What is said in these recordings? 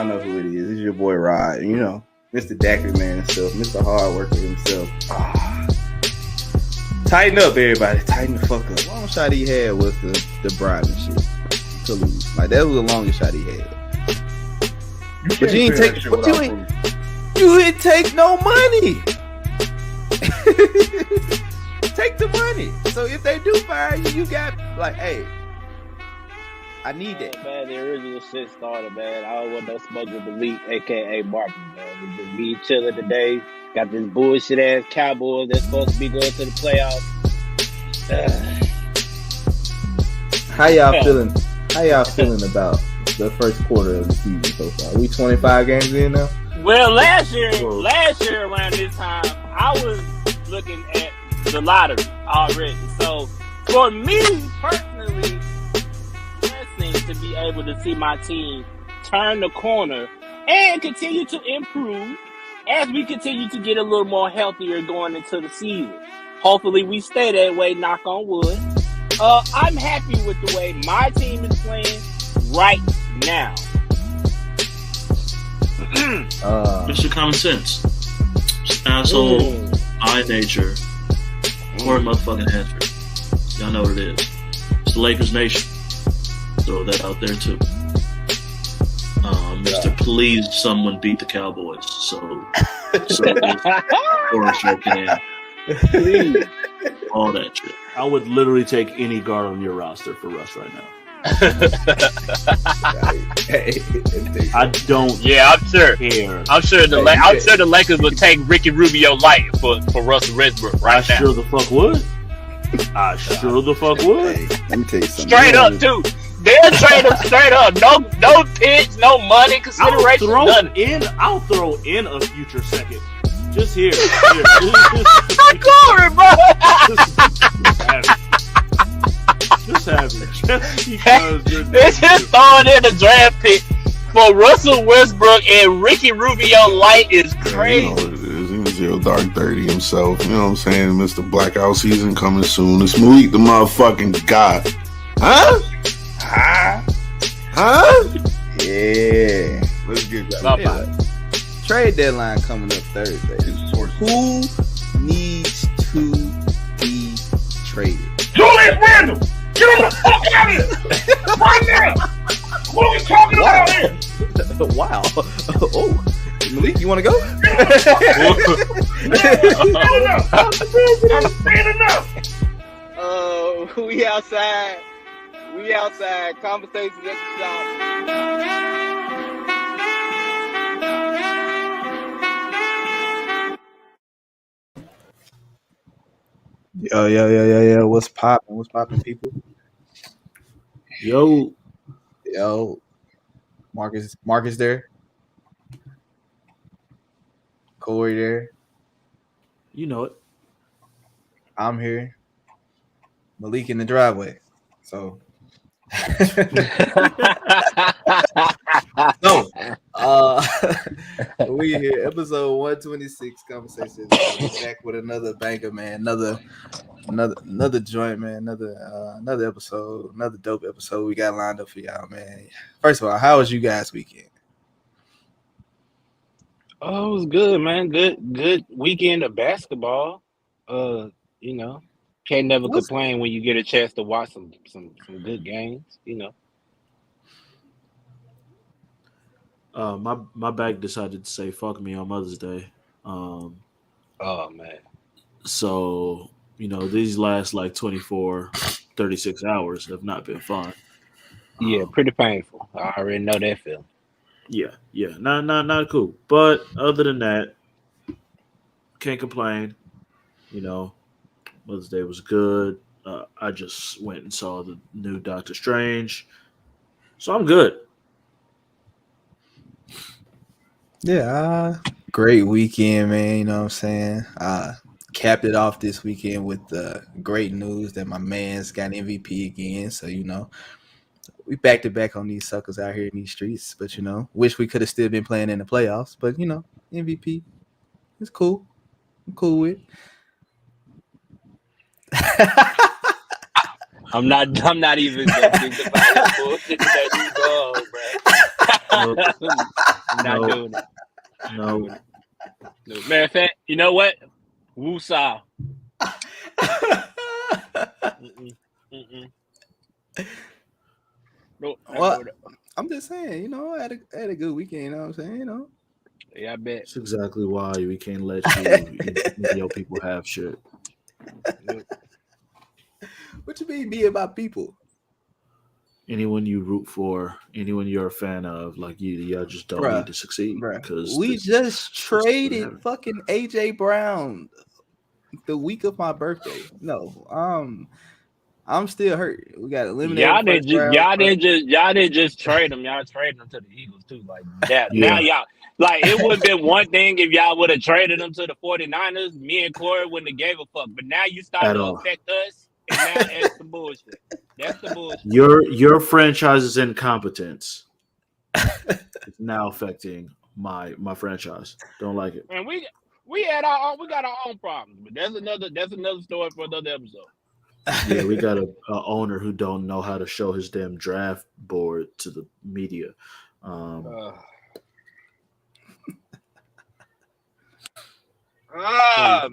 know who it is. It's your boy Rod. You know, Mr. Daiquiri Man himself, Mr. Hard Worker himself. Tighten up, everybody. Tighten the fuck up. Long shot he had was the bribe and shit to lose. Like that was the longest shot he had. But you ain't take. You didn't take no money. Take the money. So if they do fire you, you got like, hey, I need that. Man, the original shit started, man. I don't want no smoke with Malik, aka Martin, man. We just be chilling today. Got this bullshit ass Cowboys that's supposed to be going to the playoffs. How y'all feeling? How y'all feeling about the first quarter of the season so far? We 25 games in now. Well, last year around this time, I was looking at the lottery already. So for me personally, blessing to be able to see my team turn the corner and continue to improve as we continue to get a little more healthier going into the season. Hopefully we stay that way, knock on wood. I'm happy with the way my team is playing right now. It's your common sense. Just asshole, eye nature, Corey motherfucking Hanford. Y'all know what it is. It's the Lakers Nation. Throw that out there too. Mr. Please, someone beat the Cowboys. So Corey can please. All that shit. I would literally take any guard on your roster for Russ right now. I don't. Yeah, I'm sure. Care. I'm sure the Lakers would take Ricky Rubio light for Russell Westbrook right now. I sure the fuck would. I sure the fuck would. Hey, let me tell you something. Straight up, too. They'll trade him straight up. No picks, no money consideration. I'll throw in a future second. Just here. Corey, bro. Just have it. Just because they're just throwing in a draft pick for Russell Westbrook and Ricky Rubio light is crazy. You know what it is. He was your dark 30 himself. You know what I'm saying? Mr. Blackout season coming soon. It's Malik the motherfucking god. Huh? Yeah. Let's get that. Yeah. Trade deadline coming up Thursday. Who needs to be traded? Julius Randle! Get him the fuck out of here! Right now! What are we talking about here? Wow. Oh, Malik, you want to go? I'm saying enough. We outside. We outside. Conversations at the shop. Yo. What's popping, people? Yo. Marcus there. Corey there. You know it. I'm here. Malik in the driveway. So. We here, episode 126, conversation. Back with another banger, man. Another joint, man. Another episode, another dope episode we got lined up for y'all, man. First of all, how was you guys' weekend? Oh, it was good, man. Good weekend of basketball. Can't never complain when you get a chance to watch some good games, My back decided to say fuck me on Mother's Day. Oh man. So, these last like 24, 36 hours have not been fun. Yeah, pretty painful. I already know that feeling. Yeah. Not cool. But other than that, can't complain. Mother's Day was good. I just went and saw the new Doctor Strange. So I'm good. Yeah, great weekend, man. You know what I'm saying? Capped it off this weekend with the great news that my man's got an MVP again. So, we back to back on these suckers out here in these streets. But, wish we could have still been playing in the playoffs. But, MVP, it's cool. I'm cool with it. I'm not even gonna think about the bullshit that you go, bro. Not doing it. No. Matter of fact, you know what? Woo-saw. No, Well, I'm just saying, I had a good weekend. You know what I'm saying? Yeah, I bet. That's exactly why we can't let you your people have shit. What you mean be about people? Anyone you root for, anyone you're a fan of, like y'all just don't need to succeed. Because we just traded fucking AJ Brown the week of my birthday. No, I'm still hurt. We got eliminated. Y'all didn't just trade him. Y'all traded him to the Eagles too. Like that. Yeah. Now y'all it would have been one thing if y'all would have traded him to the 49ers. Me and Corey wouldn't have gave a fuck. But now you start to affect us, and now that's the bullshit. That's the bullshit. Your franchise's incompetence is now affecting my franchise. Don't like it. And we got our own problems, but that's another story for another episode. Yeah, we got a owner who don't know how to show his damn draft board to the media.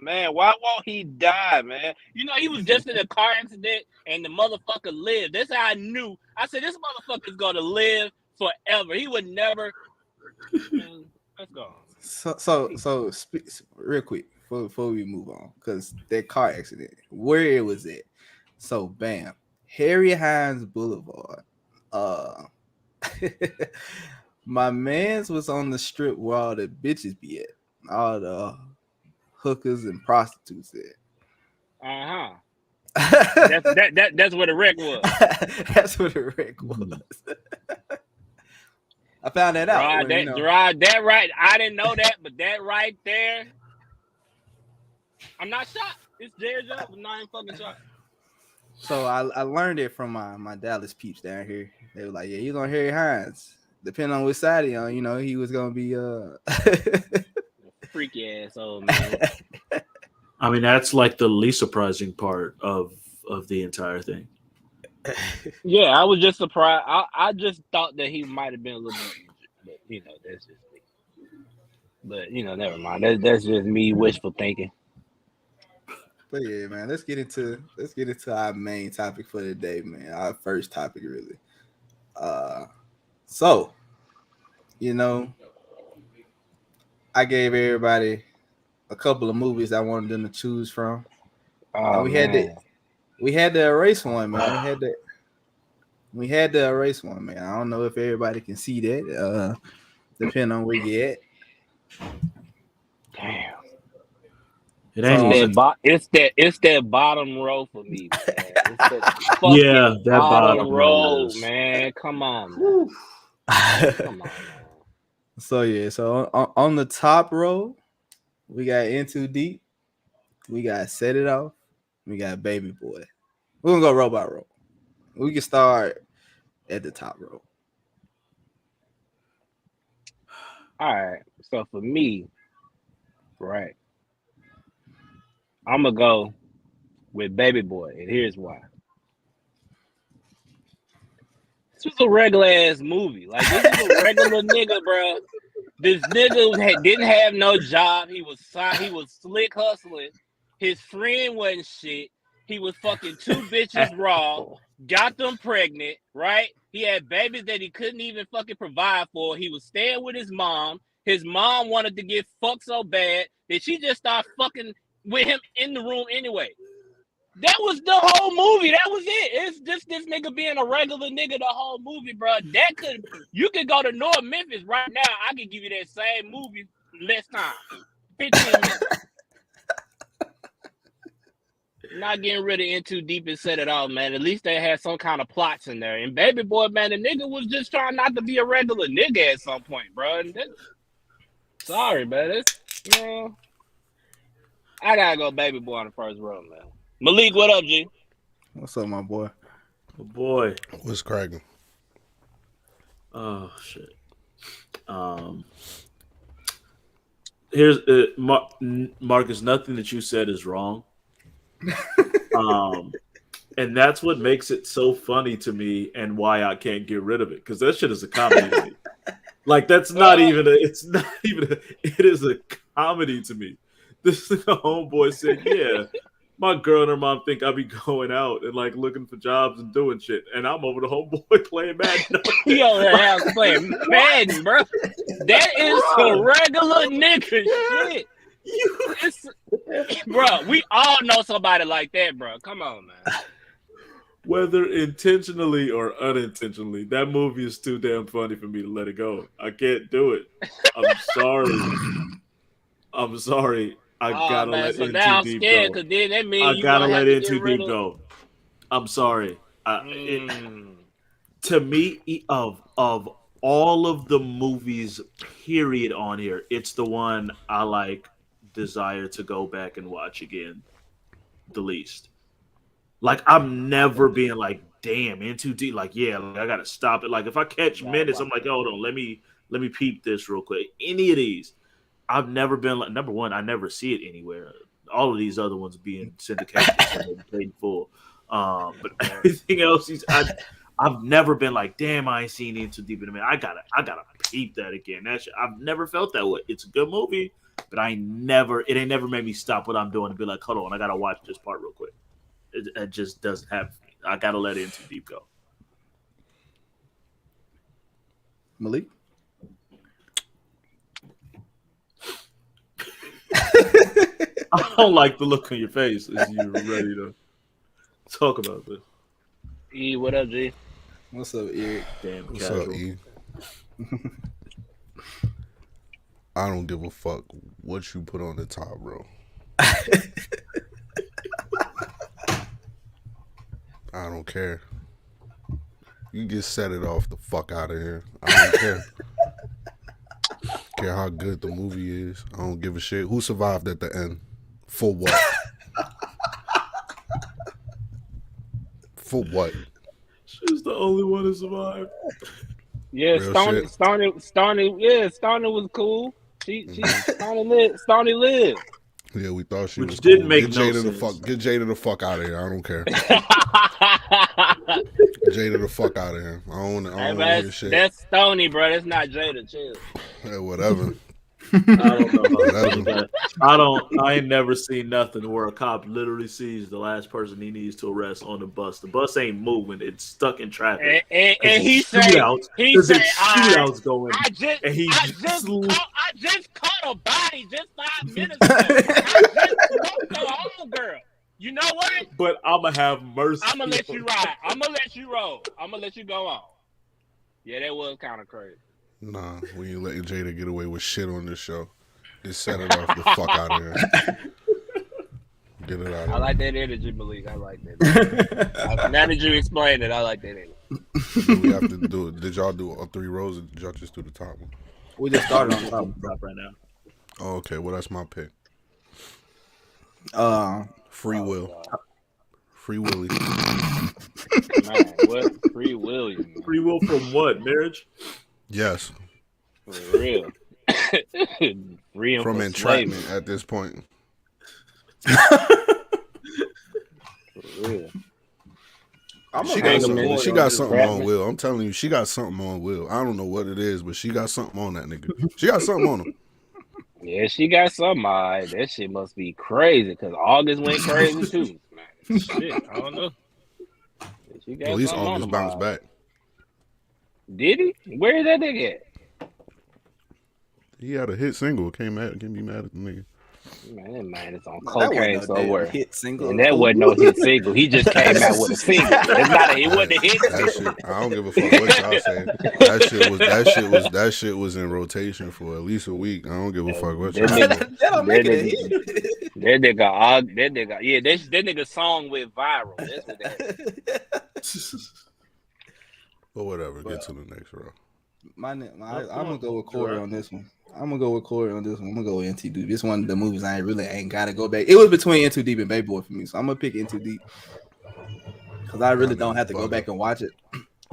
Man, why won't he die, man? He was just in a car accident and the motherfucker lived. That's how I knew. I said, this motherfucker's gonna live forever. He would never. Man, let's go. So real quick before we move on, because that car accident, where it was at. So bam, Harry Hines Boulevard. My man's was on the strip where all the bitches be at, all the hookers and prostitutes at. That's where the wreck was. That's where the wreck was. I found that out. Jarrod, that right. I didn't know that, but that right there, I'm not shocked. It's Jarrod job, but not even fucking shocked. So I learned it from my Dallas peeps down here. They were like, yeah, he's on Harry Hines. Depending on which side he on, he was gonna be freaky asshole, man. I mean, that's like the least surprising part of the entire thing. Yeah, I was just surprised. I just thought that he might have been a little more injured, but that's just me. But never mind. That's just me wishful thinking. But yeah, man, let's get into our main topic for the day, man. Our first topic, really. So, I gave everybody a couple of movies I wanted them to choose from. We had to erase one, man. We had to erase one, man. I don't know if everybody can see that. Depending on where you at. Damn. It's that bottom row for me, man. That bottom row, man. Come on, man. Come on, man. So on the top row, we got In Too Deep, we got Set It Off, we got Baby Boy. We're gonna go row by row. We can start at the top row. All right. So for me, right, I'm gonna go with Baby Boy, and here's why. This was a regular ass movie. Like, this is a regular nigga, bro. This nigga didn't have no job. He was slick hustling. His friend wasn't shit. He was fucking two bitches raw. Got them pregnant, right? He had babies that he couldn't even fucking provide for. He was staying with his mom. His mom wanted to get fucked so bad that she just started fucking with him in the room anyway. That was the whole movie. That was it. It's just this nigga being a regular nigga the whole movie, bro. You could go to North Memphis right now. I could give you that same movie less time. 15 minutes. Not getting rid of In Too Deep and Set It Off, man. At least they had some kind of plots in there. And Baby Boy, man, the nigga was just trying not to be a regular nigga at some point, bro. Sorry, man. I gotta go Baby Boy on the first row, man. Malik, what up, G? What's up, my boy? Oh, boy. What's cracking? Oh, shit. Here's Marcus, nothing that you said is wrong. And that's what makes it so funny to me and why I can't get rid of it, because that shit is a comedy to me. Like that's not even. It's not even. It is a comedy to me. This homeboy said, "Yeah, my girl and her mom think I be going out and like looking for jobs and doing shit, and I'm over the homeboy playing Madden." He over the house playing Madden, bro. That is some regular nigga shit. Bro, we all know somebody like that, bro. Come on, man. Whether intentionally or unintentionally, that movie is too damn funny for me to let it go. I can't do it. I'm sorry. I gotta let so In now Too I'm Deep scared go. because then that means I you gotta let In to Too Deep go. I'm sorry. To me, of all of the movies, period, on here, it's the one I like, desire to go back and watch again the least. Like, I'm never being like, damn, In Too Deep. Like, yeah, like, I gotta stop it. Like, if I catch minutes, I'm like, hold on, let me peep this real quick. Any of these, I've never been like, number one, I never see it anywhere. All of these other ones being syndicated and paid full. But everything else, I've never been like, damn, I ain't seen In Too Deep in a minute. I gotta peep that again. I've never felt that way. It's a good movie, but it ain't never made me stop what I'm doing and be like, hold on, I gotta watch this part real quick. It just doesn't happen. I gotta let In Too Deep go. Malik? I don't like the look on your face as you're ready to talk about this. E, what up, G? What's up, Eric? Damn, What's casual. up, E? I don't give a fuck what you put on the top, bro. I don't care. You just set it off the fuck out of here. I don't care. Care how good the movie is. I don't give a shit. Who survived at the end? For what? For what? She's the only one who survived. Yeah, Real Stoney was cool. Stoney lived. Yeah, we thought she Which was didn't cool. make Get no Jada sense. Get Jada the fuck out of here. I don't care. Jada the fuck out of here. I don't want to hear shit. That's Stoney, bro. That's not Jada. Chill. Yeah, whatever. I don't know. Whatever. I ain't never seen nothing where a cop literally sees the last person he needs to arrest on the bus. The bus ain't moving; it's stuck in traffic. And he said, shootouts going. I just caught a body just 5 minutes ago. I just smoked the whole girl. You know what? But I'ma have mercy. I'm gonna let you ride. I'm gonna let you roll. I'm gonna let you go on. Yeah, that was kind of crazy. Nah, we ain't letting Jada get away with shit on this show. Just set it off the fuck out of here. Get it out of here. I like that energy, Malik. I like that. Now that you explained it, I like that energy. Do we have to do it? Did y'all do all 3 rows or did y'all just do the top one? We just started on top. Right now. Oh, okay, well that's my pick. Free Will. Free Willy. Man, what free will you? Man? Free will from what? Marriage? Yes. For real. Free From entrapment slavery. at this point. For real. She got something on Will. I'm telling you, she got something on Will. I don't know what it is, but she got something on that nigga. She got something on him. Yeah, she got something. Right. That shit must be crazy because August went crazy too. Man, shit, I don't know. She got At least something on August him, bounced right. back. Did he? Where is that nigga at? He had a hit single. Can't be mad at the nigga. Man, it's on cocaine somewhere. Hit single. And that wasn't no hit single. He just came out with a single. It wasn't a hit That single. shit, I don't give a fuck what y'all say. That shit was in rotation for at least a week. I don't give a fuck what y'all say. That don't make it a hit. That nigga song went viral. That's what that is. But whatever, get to the next row. I'm gonna go with Corey on this one. I'm gonna go with In Too Deep. This one of the movies I ain't gotta go back. It was between In Too Deep and Baby Boy for me, so I'm gonna pick In Too Deep because I really don't have to go back and watch it.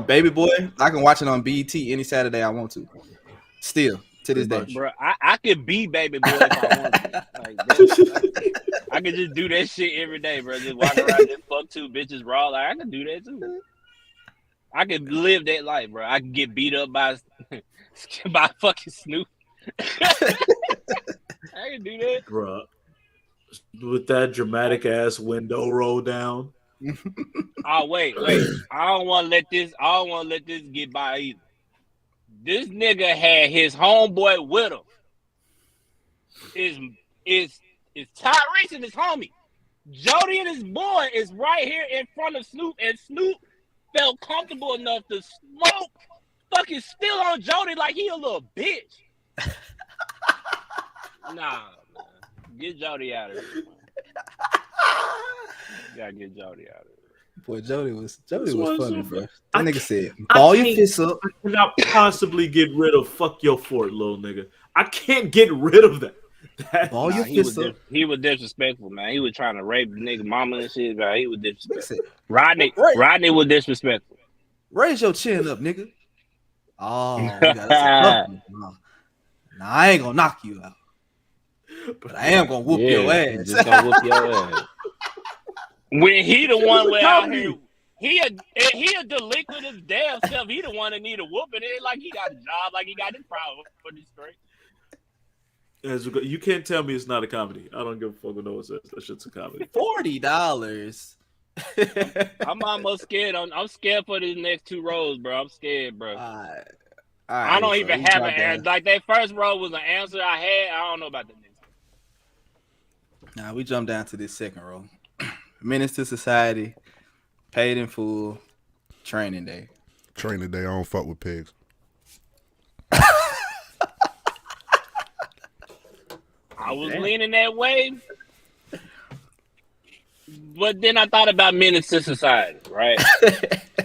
Baby Boy, I can watch it on BET any Saturday I want to. Still to this day, bro. I could be Baby Boy if I want to. I could just do that shit every day, bro. Just walk around, just fuck 2 bitches raw. Like I could do that too. I could live that life, bro. I could get beat up by fucking Snoop. I can do that, bro. With that dramatic ass window roll down. Oh wait. I don't want to let this get by either. This nigga had his homeboy with him. Is Tyrese and his homie. Jody and his boy is right here in front of Snoop, and Snoop felt comfortable enough to smoke fucking still on Jody like he a little bitch. Nah, man. Get Jody out of here. Man. You gotta get Jody out of here. Boy, Jody was funny, bro. That I nigga said, "Ball your fists up." I cannot possibly get rid of "fuck your fort," little nigga. I can't get rid of that. Ball your fists up. He was disrespectful, man. He was trying to rape the nigga mama and shit, man. He was disrespectful. Listen, Rodney was disrespectful. Raise your chin up, nigga. Oh, nah, I ain't gonna knock you out, but I am gonna whoop your ass. Just gonna whoop your ass. When he the one without here, he a delinquent his damn self. He the one that need a whooping. It ain't like he got a job, like he got his problem for this straight. You can't tell me it's not a comedy. I don't give a fuck what no one says. That shit's a comedy. $40. I'm almost scared. I'm scared for these next 2 rows, bro. I'm scared, bro. I don't even have an answer. Like that first row was an answer I had. I don't know about the next one. Nah, we jump down to this second row. Menace to Society, Paid in Full, Training Day. Training Day. I don't fuck with pigs. I was leaning that way, but then I thought about Menace to Society, right?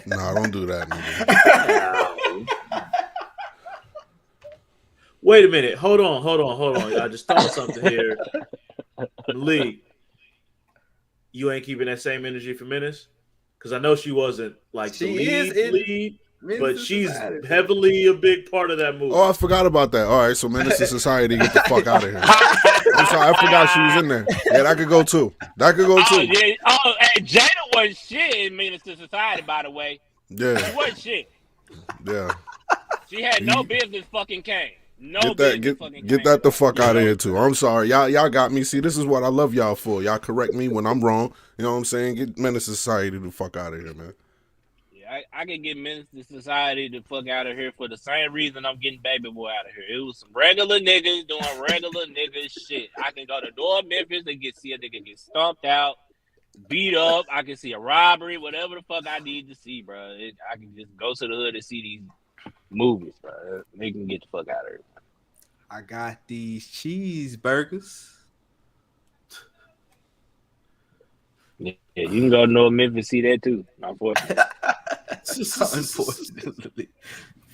Nah, don't do that, nigga. Wait a minute. Hold on. I just thought of something here. Malik, you ain't keeping that same energy for Menace? Because I know she wasn't like the lead, but she's heavily a big part of that movie. Oh, I forgot about that. All right, so Menace to Society, get the fuck out of here. I'm sorry, I forgot she was in there. Yeah, that could go too. Yeah. Oh, and Jada was shit in Menace to Society, by the way. Yeah. She was shit. Yeah. She had no business fucking came. Get that the fuck out of here too. I'm sorry. Y'all got me. See, this is what I love y'all for. Y'all correct me when I'm wrong. You know what I'm saying? Get Menace to Society the fuck out of here, man. I can get Menace to Society the fuck out of here for the same reason I'm getting Baby Boy out of here. It was some regular niggas doing regular niggas shit. I can go to North Memphis and see a nigga get stomped out, beat up. I can see a robbery, whatever the fuck I need to see, bro. I can just go to the hood and see these movies, bro. They can get the fuck out of here. I got these cheeseburgers. Yeah, you can go to North Memphis and see that too. Unfortunately. Unfortunately.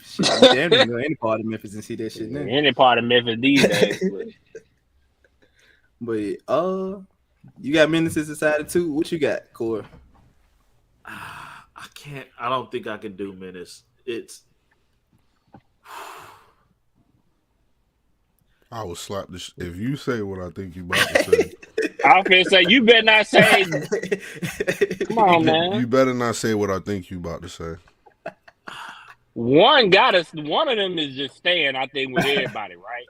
Shit, I'm damn near go any part of Memphis and see that shit now. Any part of Memphis these days. But you got Menace to Society too. What you got, Core? I don't think I can do Menace. I will slap this. If you say what I think you about to say, I was gonna say you better not say. Come on, man. You better not say what I think you about to say. One of them is just staying. I think with everybody, right?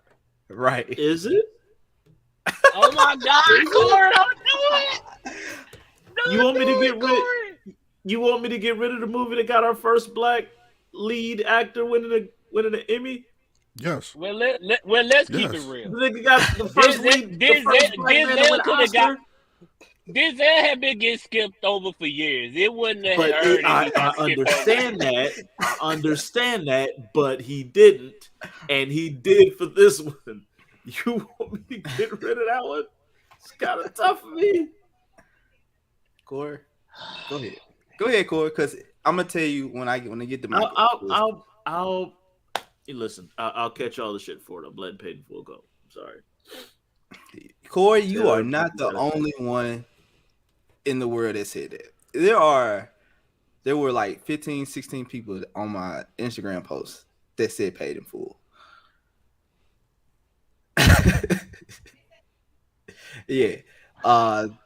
Right? Is it? Oh my God, Corey, don't do it. You want me to get rid? You want me to get rid of the movie that got our first black lead actor winning an Emmy? Yes. Well, let's keep it real. The got the first lead. Denzel had been getting skipped over for years. It wouldn't have hurt. I understand that, but he didn't, and he did for this one. You want me to get rid of that one? It's kind of tough for me. Corey, go ahead, Corey, because I'm gonna tell you when I get the mic. I'll listen. I'll catch all the shit for it. I'm letting Peyton Full go. I'm sorry, Corey. You are not the only one in the world that said that. There were like 15, 16 people on my Instagram post that said Paid in Full. Yeah. I'm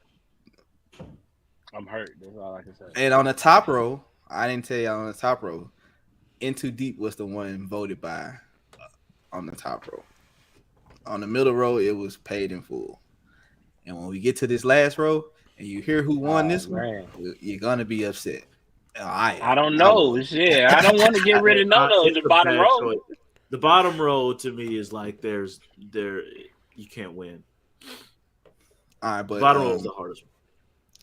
hurt. That's all I can say. And on the top row, I didn't tell y'all on the top row. In Too Deep was the one voted by on the top row. On the middle row, it was Paid in Full. And when we get to this last row and you hear who won this one, you're gonna be upset. I don't know. Shit, I don't want to get rid of the bottom row. The bottom row to me is like you can't win. All right, but the bottom row is the hardest one.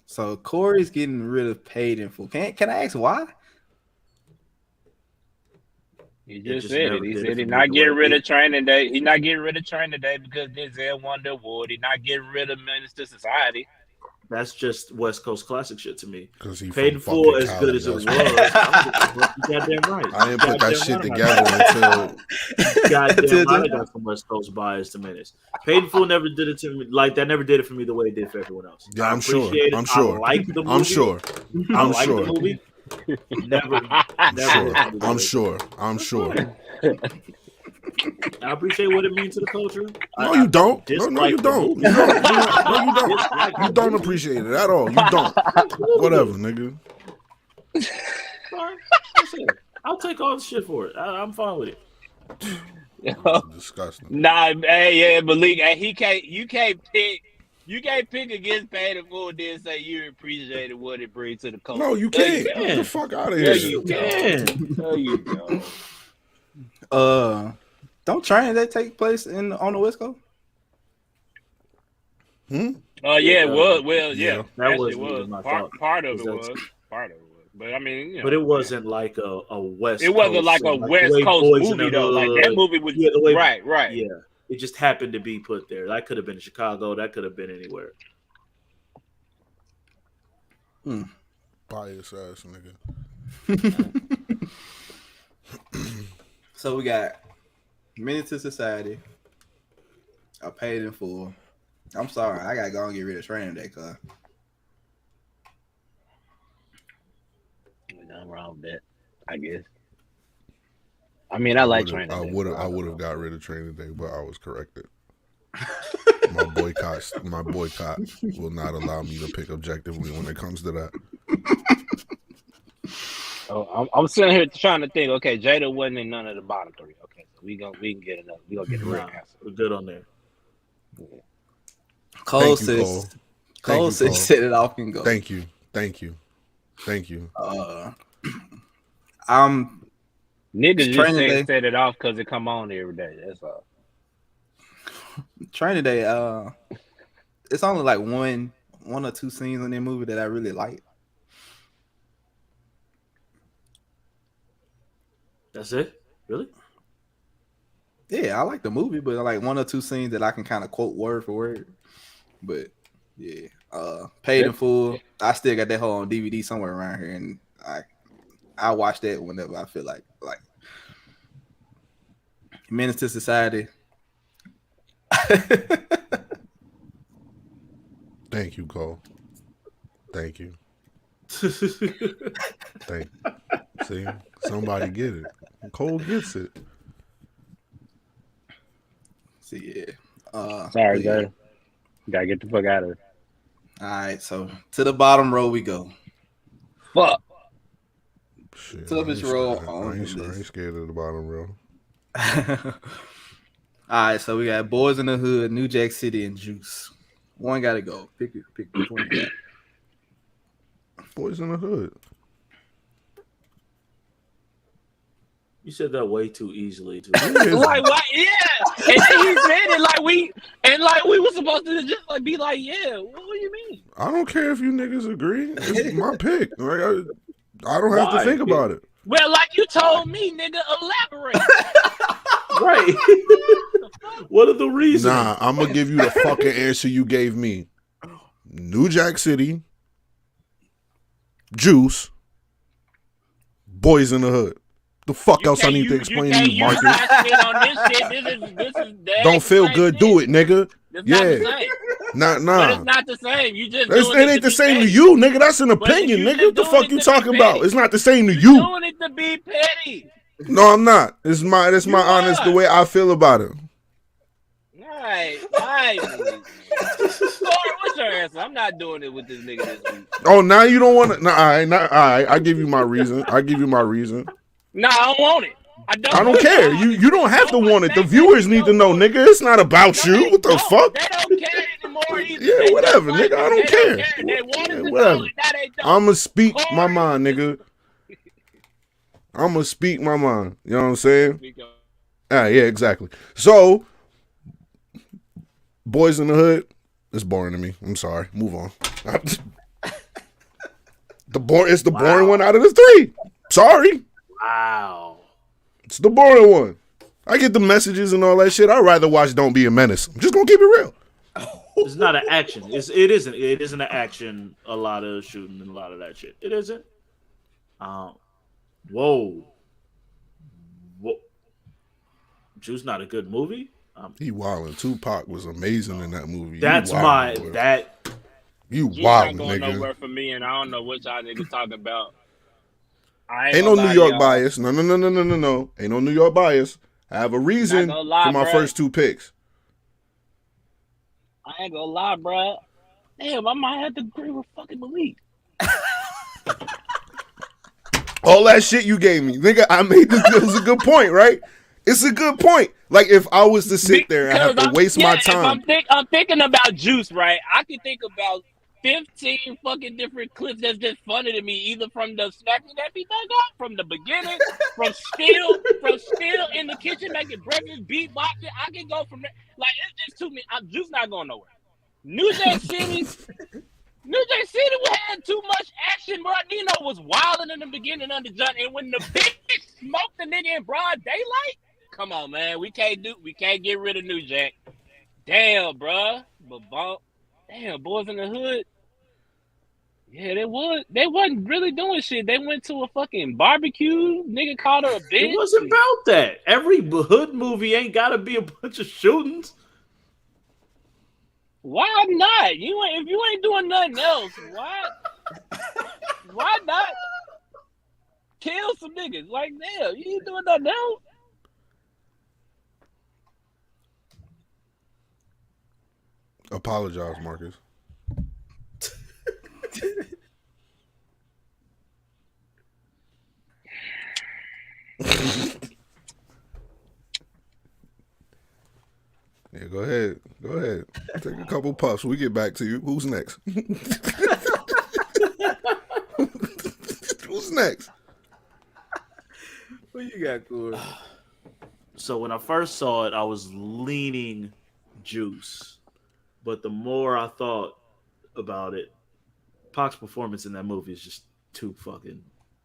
So Corey's getting rid of Paid in Full. Can I ask why? He just said it. He said he's not getting rid of Training Day. He's not getting rid of Training Day because Denzel won the award. He's not getting rid of Menace to Society. That's just West Coast classic shit to me. Because he Paid in Full as good as it was. Goddamn right. I didn't put that shit together until goddamn right. I got some West Coast bias to Menace. Paid in Full never did it to me like that. Never did it for me the way it did for everyone else. Yeah, I'm sure. I like the movie. I'm sure. The movie. Never. I'm sure. I appreciate what it means to the culture. No, you don't. No, you don't. No, you don't. You don't appreciate it at all. You don't. Whatever, nigga. Sorry. I'll take all the shit for it. I'm fine with it. Disgusting. Nah, hey, yeah, Malik, hey, you can't pick against Paid in Full, then say you appreciated what it brings to the culture. No, you can't. Get the fuck out of here. You can. There you go. Don't Training Day take place on the West Coast? Yeah, it was. Well, yeah, that was my thought. Part of it was. But I mean, but it wasn't like a West. It wasn't Coast, like a West Coast movie though. Like that movie was right. Yeah, it just happened to be put there. That could have been Chicago. That could have been anywhere. Bias ass nigga. So we got Menace to Society, a Paid in Full. I'm sorry, I gotta go and get rid of Training Day, cuz. Nothing wrong with that, I guess. I mean, I like Training Day. I would have got rid of Training Day, but I was corrected. My boycott will not allow me to pick objectively when it comes to that. Oh, I'm sitting here trying to think. Okay, Jada wasn't in none of the bottom three. Okay, so we can get another. We gonna get a real answer. We're good on there. Yeah. Cole says set it off and go. Thank you. Niggas just say set it off because it come on every day. That's all. Training Day. It's only like one or two scenes in that movie that I really like. That's it? Really? Yeah, I like the movie, but I like one or two scenes that I can kind of quote word for word. But yeah, Paid in Full. I still got that whole on DVD somewhere around here, and I watch that whenever I feel like. Menace to Society. Thank you, Cole. Thank you. See, somebody get it. Cole gets it. See, yeah. Sorry, guys. Gotta get the fuck out of it. All right, so to the bottom row we go. Fuck. Shit, Toughest row I ain't scared of the bottom row. All right, so we got Boys in the Hood, New Jack City, and Juice. One got to go. Pick which one you got. Boys in the Hood. You said that way too easily. Like what? Yeah, and then he said it like we were supposed to just like be like, yeah. What do you mean? I don't care if you niggas agree. It's my pick. Like I don't have to think about it. Well, like you told me, nigga, elaborate. Right. What are the reasons? Nah, I'm gonna give you the fucking answer you gave me. New Jack City, Juice, Boys in the Hood. The fuck else I need to explain to you, Marcus? Don't feel good, do it, nigga. Nah. But it's not the same. You just it ain't the same to you, nigga. That's an opinion, nigga. What the fuck you talking about? It's not the same to you. Doing it to be petty. No, I'm not. That's my honest the way I feel about it. Right. What Get your ass. I'm not doing it with this nigga this week. Oh, now you don't want to. Nah, all right. I give you my reason. No, I don't want it. I don't care. You don't have to want it. The viewers need to know, nigga. It's not about you. What the fuck? They don't care anymore either. Yeah, whatever, nigga. I don't care. They wanted to Whatever. know it. Now they don't. I'ma speak my mind, nigga. I'ma speak my mind. You know what I'm saying? Yeah, exactly. So, Boys in the Hood, it's boring to me. I'm sorry. Move on. It's the boring one out of the three. Sorry. Wow. It's the boring one. I get the messages and all that shit. I'd rather watch Don't Be a Menace. I'm just gonna keep it real. It's not an action. It isn't an action. A lot of shooting and a lot of that shit. It isn't. Whoa. Juice not a good movie. He wildin'. Tupac was amazing in that movie. That's you wildin', that. You He's wildin', not going nigga. nowhere for me, and I don't know what y'all niggas talking about. Ain't no New York bias. No. Ain't no New York bias. I have a reason for my first two picks. I ain't gonna lie, bro. Damn, I might have to agree with fucking Malik. All that shit you gave me, nigga. I made this. It was a good point, right? It's a good point. Like if I was to sit there and have to waste my time. I'm thinking about Juice, right? I can think about 15 fucking different clips that's just funny to me, either from the snapping that be done up, from the beginning, from still in the kitchen making breakfast, beatboxing. I can go from there. Like it's just too many. Juice not going nowhere. New Jack City had too much action, bro. Nino was wilding in the beginning of the jump, and when the bitch smoked the nigga in broad daylight, come on, man, we can't get rid of New Jack. Damn, bro. But damn, Boys in the Hood. Yeah, they wasn't really doing shit. They went to a fucking barbecue. Nigga called her a bitch. It wasn't about that. Every hood movie ain't gotta be a bunch of shootings. Why not? If you ain't doing nothing else, why not kill some niggas? Like, damn, you ain't doing nothing else. Apologize, Marcus. Yeah, go ahead. Take a couple puffs. We get back to you. Who's next? Who's next? What you got, Corey? So when I first saw it, I was leaning Juice. But the more I thought about it, Pac's performance in that movie is just too fucking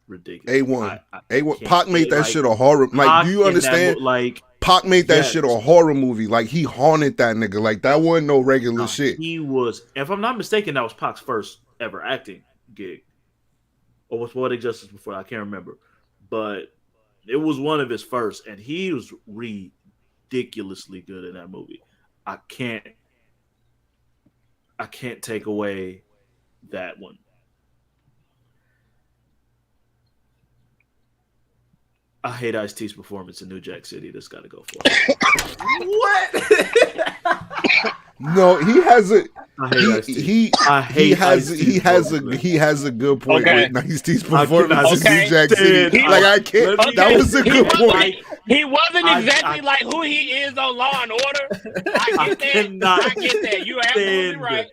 ridiculous. A1. Pac made that shit a horror. Like, do you understand? Pac made that shit a horror movie. Like, he haunted that nigga. Like, that wasn't no regular shit. He was, if I'm not mistaken, that was Pac's first ever acting gig. Or was Poetic Justice before? I can't remember. But it was one of his first, and he was ridiculously good in that movie. I can't take away that one. I hate Ice-T's performance in New Jack City. This got to go for it. What? No, he has a. He has a good point with Ice-T's performance in New Jack City. I can't. That was a good point. He wasn't exactly like who he is on Law and Order. I get that. You're absolutely right.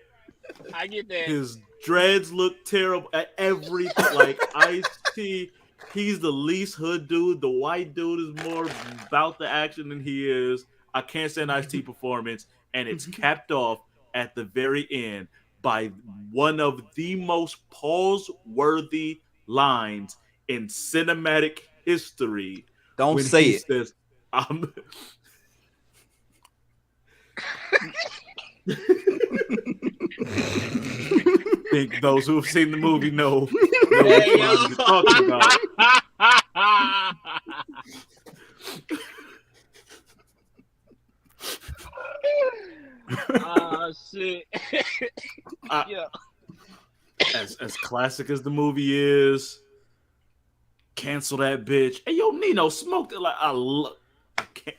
I get that. His dreads look terrible at everything. Like Ice-T, he's the least hood dude. The white dude is more about the action than he is. I can't stand Ice-T performance, and it's capped off at the very end by one of the most pause-worthy lines in cinematic history. Don't say it. Says, I think those who have seen the movie know what you're talking about. Shit. Yeah. As classic as the movie is, cancel that bitch. Hey, yo, Nino smoked it like I can't.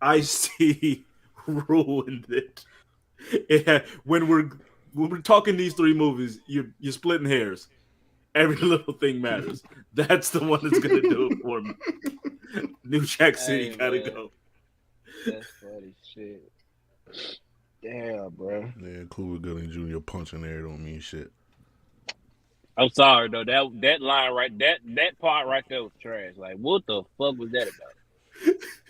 I see ruined it. When we're when we're talking these three movies, you're splitting hairs. Every little thing matters. That's the one that's gonna do it for me. New Jack City gotta go. That's funny shit. Damn, bro. Yeah, Cuba Gooding Jr. punching there don't mean shit. I'm sorry though. That line right, that part right there was trash. Like, what the fuck was that about?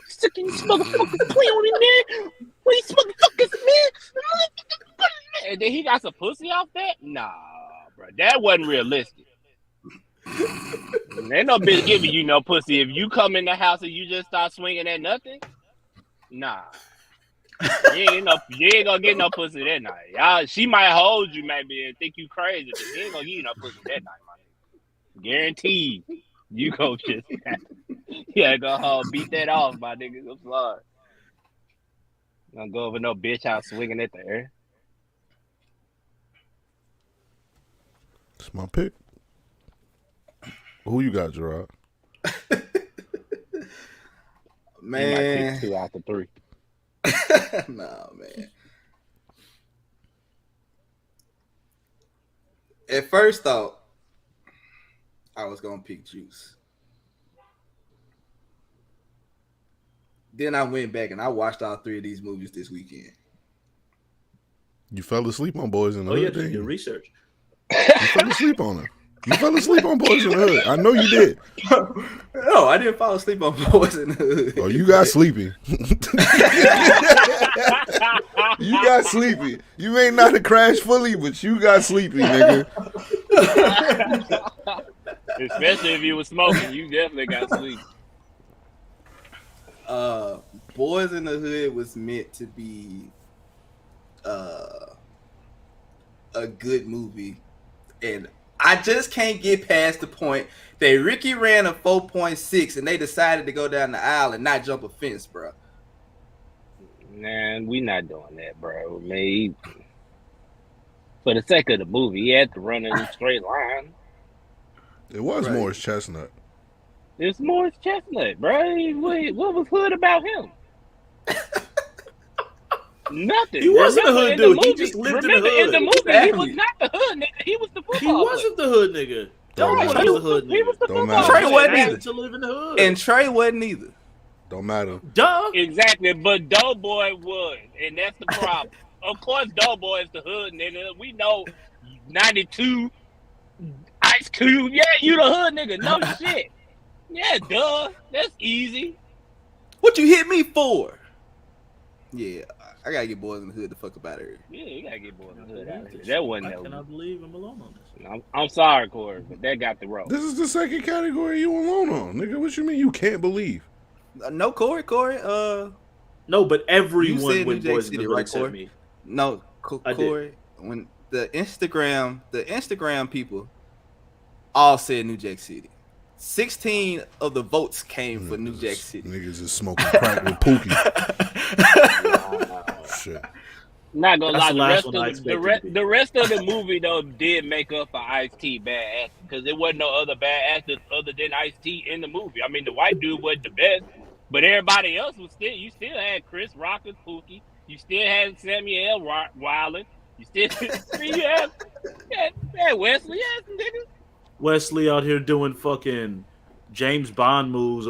Sticking motherfucking clown in there. What these motherfuckers, man? And then he got some pussy off that? Nah, bro. That wasn't realistic. Ain't no bitch giving you no pussy. If you come in the house and you just start swinging at nothing, nah. You ain't gonna get no pussy that night. Y'all, she might hold you maybe and think you crazy, but she ain't gonna give you no pussy that night, my nigga. Guaranteed. You go just go beat that off, my nigga. I'm sorry. Don't go over no bitch house swinging at the air. It's my pick. Who you got, Jarrod? Man, pick 2 out of 3. Nah, man. At first thought, I was gonna pick Juice. Then I went back and I watched all 3 of these movies this weekend. You fell asleep on Boys in the Oh, Hood. yeah, Didn't do you? research. You fell asleep on it. You fell asleep on Boys in the Hood. I know you did. No, I didn't fall asleep on Boys in the Hood. Oh, you got sleepy. You got sleepy. You may not have crashed fully, but you got sleepy, nigga. Especially if you was smoking, you definitely got sleep. Boys in the Hood was meant to be a good movie, and I just can't get past the point that Ricky ran a 4.6 and they decided to go down the aisle and not jump a fence, bro. Man, we not doing that, bro. Man, for the sake of the movie, he had to run in a straight line. It was Right. Morris Chestnut. It's Morris Chestnut, bro. What was hood about him? Nothing. He wasn't a Remember, hood in the dude. He movie- just lived in the remember, hood. in the movie, Exactly. he was not the hood nigga. He was the football He player. wasn't the hood nigga. Don't Right, matter. he was the hood He was nigga. the Don't football matter. player. Trey wasn't That- either. To live in the hood. And Trey wasn't either. Don't matter. Duh. Exactly, but Doughboy was, and that's the problem. Of course, Doughboy is the hood nigga. We know 92 Ice Cube. Yeah, you the hood nigga. No shit. Yeah, duh. That's easy. What you hit me for? Yeah, I gotta get Boys in the Hood the fuck up out of here. Yeah, you gotta get boy in the hood out of here. That wasn't I that. cannot believe I'm alone on this. I'm sorry, Corey, but that got the rope. This is the second category you alone on, nigga. What you mean you can't believe? No, Corey. No, but You everyone said when New Jack Boys in City, the Hood right, except Corey? me. No, I did. Corey. When the Instagram people all said New Jack City. 16 of the votes came for New Jack City. Niggas is smoking crack with Pookie. Shit. Not gonna That's the lie, last one I expected. the rest of the movie though did make up for Ice-T bad acting because there wasn't no other bad actors other than Ice-T in the movie. I mean, the white dude wasn't the best, but everybody else was still. You still had Chris Rock and Pookie. You still had Samuel Wilder. You still you had Wesley. You had some niggas. Wesley out here doing fucking James Bond moves,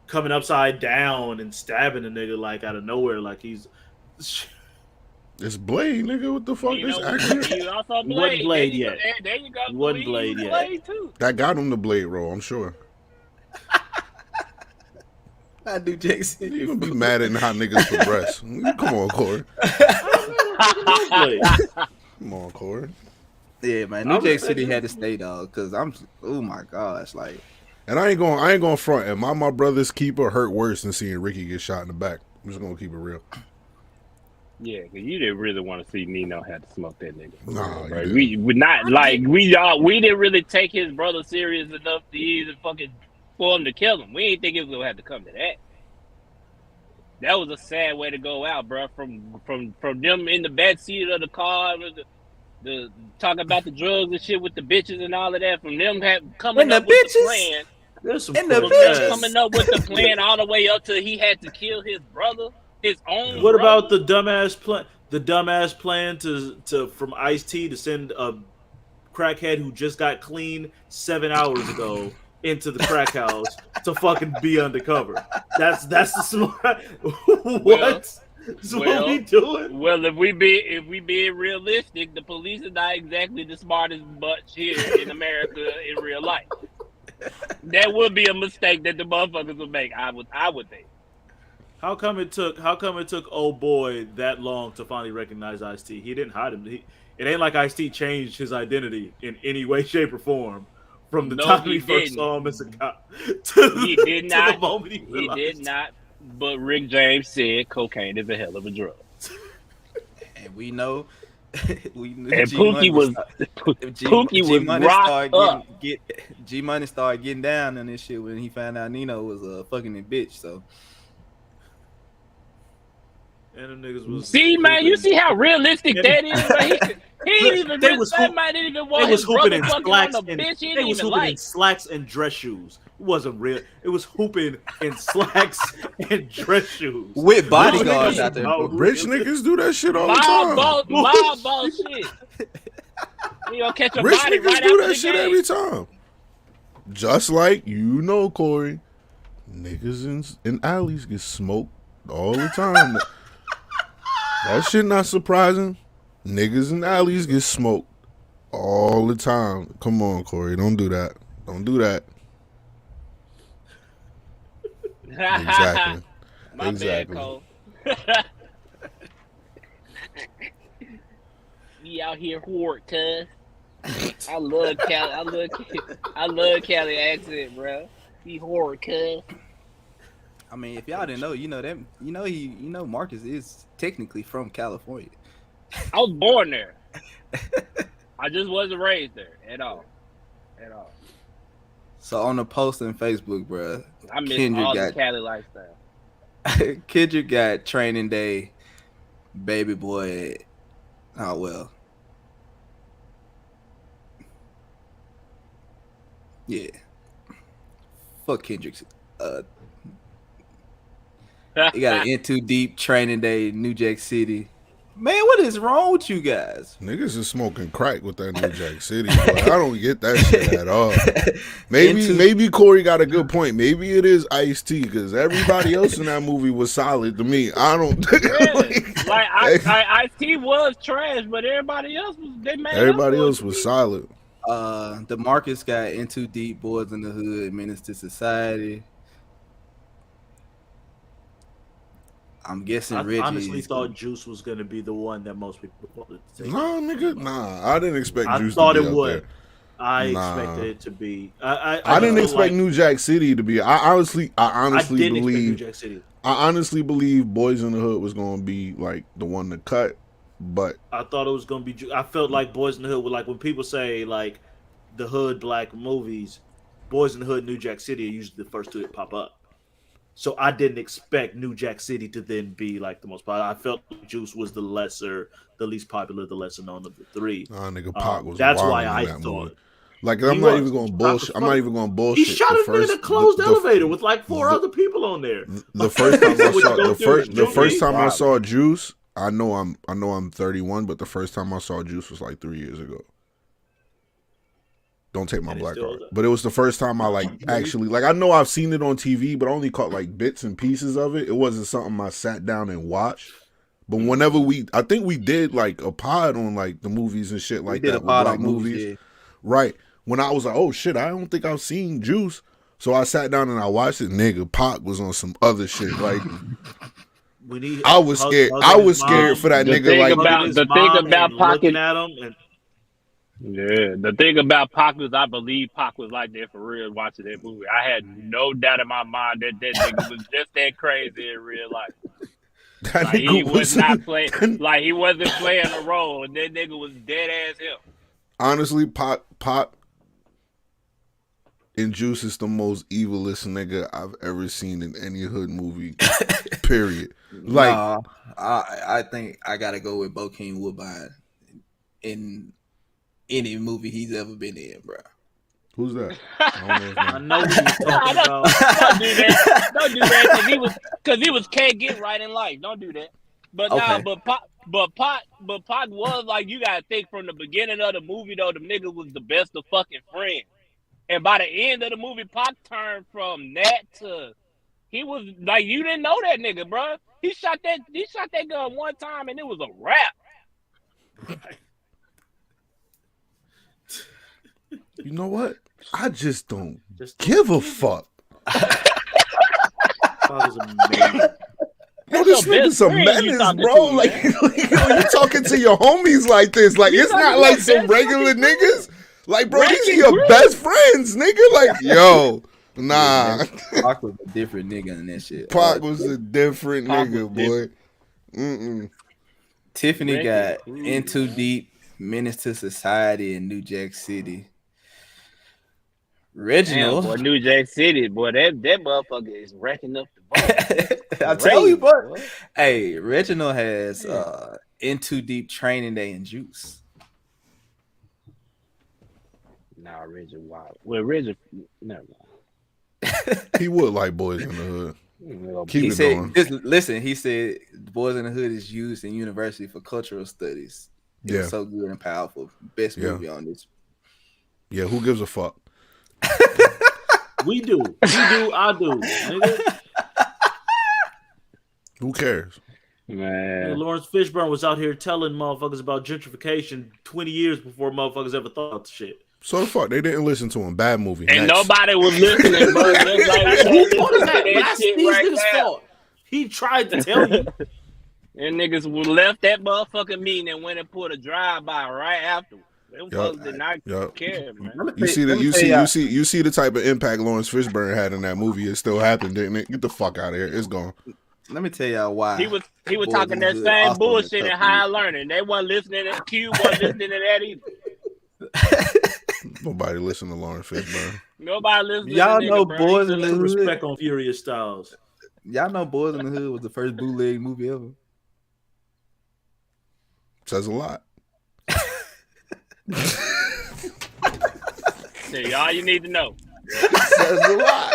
coming upside down and stabbing a nigga like out of nowhere, like he's. It's Blade, nigga. What the fuck? You This know, actor he also He wasn't Blade. Blade There you go. yet. There you go. He wasn't He Blade was yet. Blade too. that got him the Blade role, I'm sure. I do Jack City. You gonna be mad at how niggas progress? Come on, Corey. Blade. Come on, Corey. Yeah, man. New Jack City had to stay, dog, because oh my gosh, like. And I ain't going front. And my brother's keeper hurt worse than seeing Ricky get shot in the back. I'm just gonna keep it real. Yeah, because you didn't really want to see Nino have to smoke that nigga. Nah, you Right? didn't. We would not like we didn't really take his brother serious enough to even fucking for him to kill him. We didn't think it was gonna have to come to that. That was a sad way to go out, bro. From them in the back seat of the car, with the talking about the drugs and shit with the bitches and all of that. From them coming And the up with bitches? the plan. There's some And the cool bitches. ass. Coming up with the plan all the way up to he had to kill his brother, his own. What brother. about the dumbass plan? the dumbass plan to from Ice-T to send a crackhead who just got clean 7 hours ago into the crack house to fucking be undercover. That's the smart. What? What we doing? Well, if we being realistic, the police are not exactly the smartest bunch here in America in real life. That would be a mistake that the motherfuckers would make. I would think. How come it took old boy that long to finally recognize Ice-T? He didn't hide him. It ain't like Ice-T changed his identity in any way, shape, or form from the time he first saw him as a cop to the moment he realized. He did not. But Rick James said cocaine is a hell of a drug. And we know. And Pookie was rocked up. G-Money started getting down on this shit when he found out Nino was a fucking bitch. So. And them niggas was man, you see how realistic that is? He ain't even that man didn't even want his brother fucking on the bitch. He didn't even like. In slacks and dress shoes. It wasn't real. It was hooping in slacks and dress shoes. With bodyguards out there. Rich niggas do that shit all the time. Mob ball shit. You gonna catch a Rich body niggas right do after that the shit game. every time. Just like, Corey, niggas in alleys get smoked all the time. That shit not surprising. Niggas in alleys get smoked all the time. Come on, Corey. Don't do that. Don't do that. Exactly. My bad, Cole. We out here whore, cuz. I love Cali. I love Cali accent, bro. He whore, cuz. I mean, if y'all didn't know, Marcus is technically from California. I was born there. I just wasn't raised there at all. So on the post on Facebook, bro, I miss all the Cali lifestyle. Kendrick got Training Day, Baby Boy. Oh well. Yeah. Fuck Kendrick's. You got an In Too Deep, Training Day, New Jack City. Man, what is wrong with you guys? Niggas is smoking crack with that New Jack City. Boy. I don't get that shit at all. Maybe Corey got a good point. Maybe it is Ice-T because everybody else in that movie was solid to me. I don't think Ice-T was trash, but everybody else was solid. DeMarcus got In Too Deep, Boys in the Hood, Menace to Society. I'm guessing Reggie. I honestly thought Juice was gonna be the one that most people wanted to take. No, nigga, nah. I didn't expect Juice. I thought to be it would. There. I expected it to be. I didn't expect New Jack City to be. I honestly believe New Jack City. I honestly believe Boys in the Hood was gonna be like the one to cut, but I thought it was gonna be. I felt like Boys in the Hood were like when people say like the hood black movies, Boys in the Hood, New Jack City are usually the first two that pop up. So I didn't expect New Jack City to then be like the most popular. I felt like Juice was the least popular, the lesser known of the three. Nigga, Pac was. That's why I thought. Movie. Like I'm not even going bullshit. I'm not even going bullshit. He shot him in a closed elevator with like four other people on there. The first time I saw Juice, I know I'm 31, but the first time I saw Juice was like 3 years ago. Don't take my black card. But it was the first time I actually I know I've seen it on TV, but I only caught like bits and pieces of it. It wasn't something I sat down and watched. But whenever I think we did like a pod on like the movies and shit like that. We did a pod on movies. Yeah. Right. When I was like, oh shit, I don't think I've seen Juice. So I sat down and I watched it. Nigga, Pac was on some other shit. Like I was scared. I was scared for that nigga. The thing about Pac at him and yeah, the thing about Pac was I believe Pac was like that for real watching that movie. I had no doubt in my mind that nigga was just that crazy in real life. Like he was not playing, like he wasn't playing a role, and that nigga was dead ass him. Honestly, Pac in Juice is the most evilest nigga I've ever seen in any hood movie. Period. Like, I think I gotta go with Bokeem Woodbine in any movie he's ever been in, bro. Who's that? I know what you're talking about. Don't do that because he was can't get right in life. Don't do that. But okay. But Pac was like, you gotta think from the beginning of the movie though, the nigga was the best of fucking friends. And by the end of the movie, Pac turned from that to he was like, you didn't know that nigga, bro. He shot that gun one time and it was a wrap. You know what? I just don't give a fuck. Pac was amazing. Bro, this nigga's a menace, bro. Like you talking to your homies like this. Like, it's not like some regular niggas. Like, bro, these are your best friends, nigga. Like, yo, nah. Pac was a different nigga in that shit. Pac was a different nigga, boy. Mm-mm. Tiffany got In Too Deep, Menace to Society in New Jack City. Reginald. Damn, boy, New Jack City, boy, that motherfucker is racking up the ball. I tell you, boy. Hey, Reginald has In Too Deep Training Day and Juice. Nah, Reggie wild. Well, Reggie, never mind. He would like Boys in the Hood. Keep He it said, going. listen, he said Boys in the Hood is used in University for Cultural Studies. It was so good and powerful. Best movie on this. Yeah, who gives a fuck? We do. I do. Nigga. Who cares? Man. Lawrence Fishburne was out here telling motherfuckers about gentrification 20 years before motherfuckers ever thought of the shit. So the fuck, they didn't listen to him. Bad movie. And Next. nobody was listening, bro. That's these niggas' fault. He tried to tell you. And niggas left that motherfucking meeting and went and put a drive-by right afterwards. Them folks did not care, man. You see the type of impact Lawrence Fishburne had in that movie. It still happened, didn't it? Get the fuck out of here. It's gone. Let me tell y'all why. He was talking that same bullshit in Higher Learning. They wasn't listening to Q, wasn't listening to that either. Nobody listen to Lawrence Fishburne. Nobody listen. Y'all know Boys in the Hood. Respect on Furious Styles. Y'all know Boys in the Hood was the first bootleg movie ever. Says a lot. Say all you need to know. Says a lot.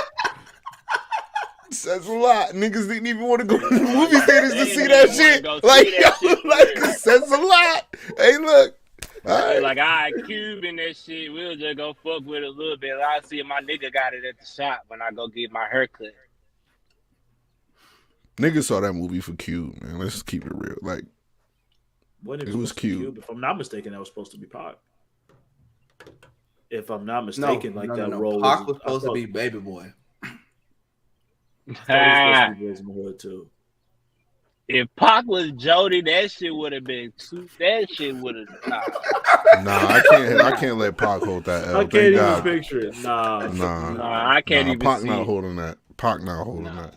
Says a lot. Niggas didn't even want to go to the movie theaters to see that shit. Like, it says a lot. Hey, look. Right. Like, all right, Cube and that shit, we'll just go fuck with it a little bit. I'll see if my nigga got it at the shop when I go get my haircut. Niggas saw that movie for Cube, man. Let's just keep it real. Like, it was Cube. If I'm not mistaken, that was supposed to be Pac. If I'm not mistaken, role Pac was supposed to be Baby Boy. If Pac was Jody, that shit would have been too. That shit would have. Nah, I can't let Pac hold that L. I can't even picture it. Nah, I can't even. Pac see not it. holding that. Pac not holding that.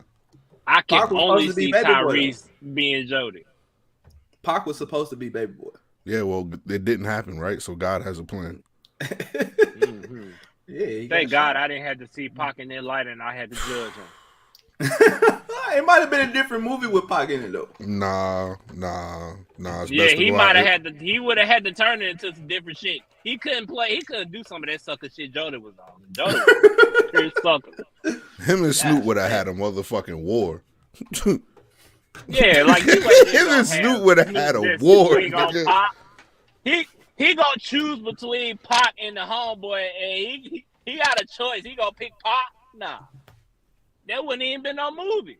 I can Pac was only supposed to be see Baby Boy, Tyrese being Jody. Pac was supposed to be Baby Boy. Yeah, well, it didn't happen, right? So God has a plan. Mm-hmm. Yeah. Thank God I didn't have to see Pac in that light, and I had to judge him. It might have been a different movie with Pac in it though. Nah. Yeah, he might have had to. He would have had to turn it into some different shit. He couldn't play. He couldn't do some of that sucker shit Jody was on. Jody was pure sucker. Him and Snoop would have had a motherfucking war. Yeah, like him and Snoop would have had a war. He gonna choose between Pac and the homeboy, and he got a choice. He gonna pick Pac? Nah, that wouldn't even been no movie.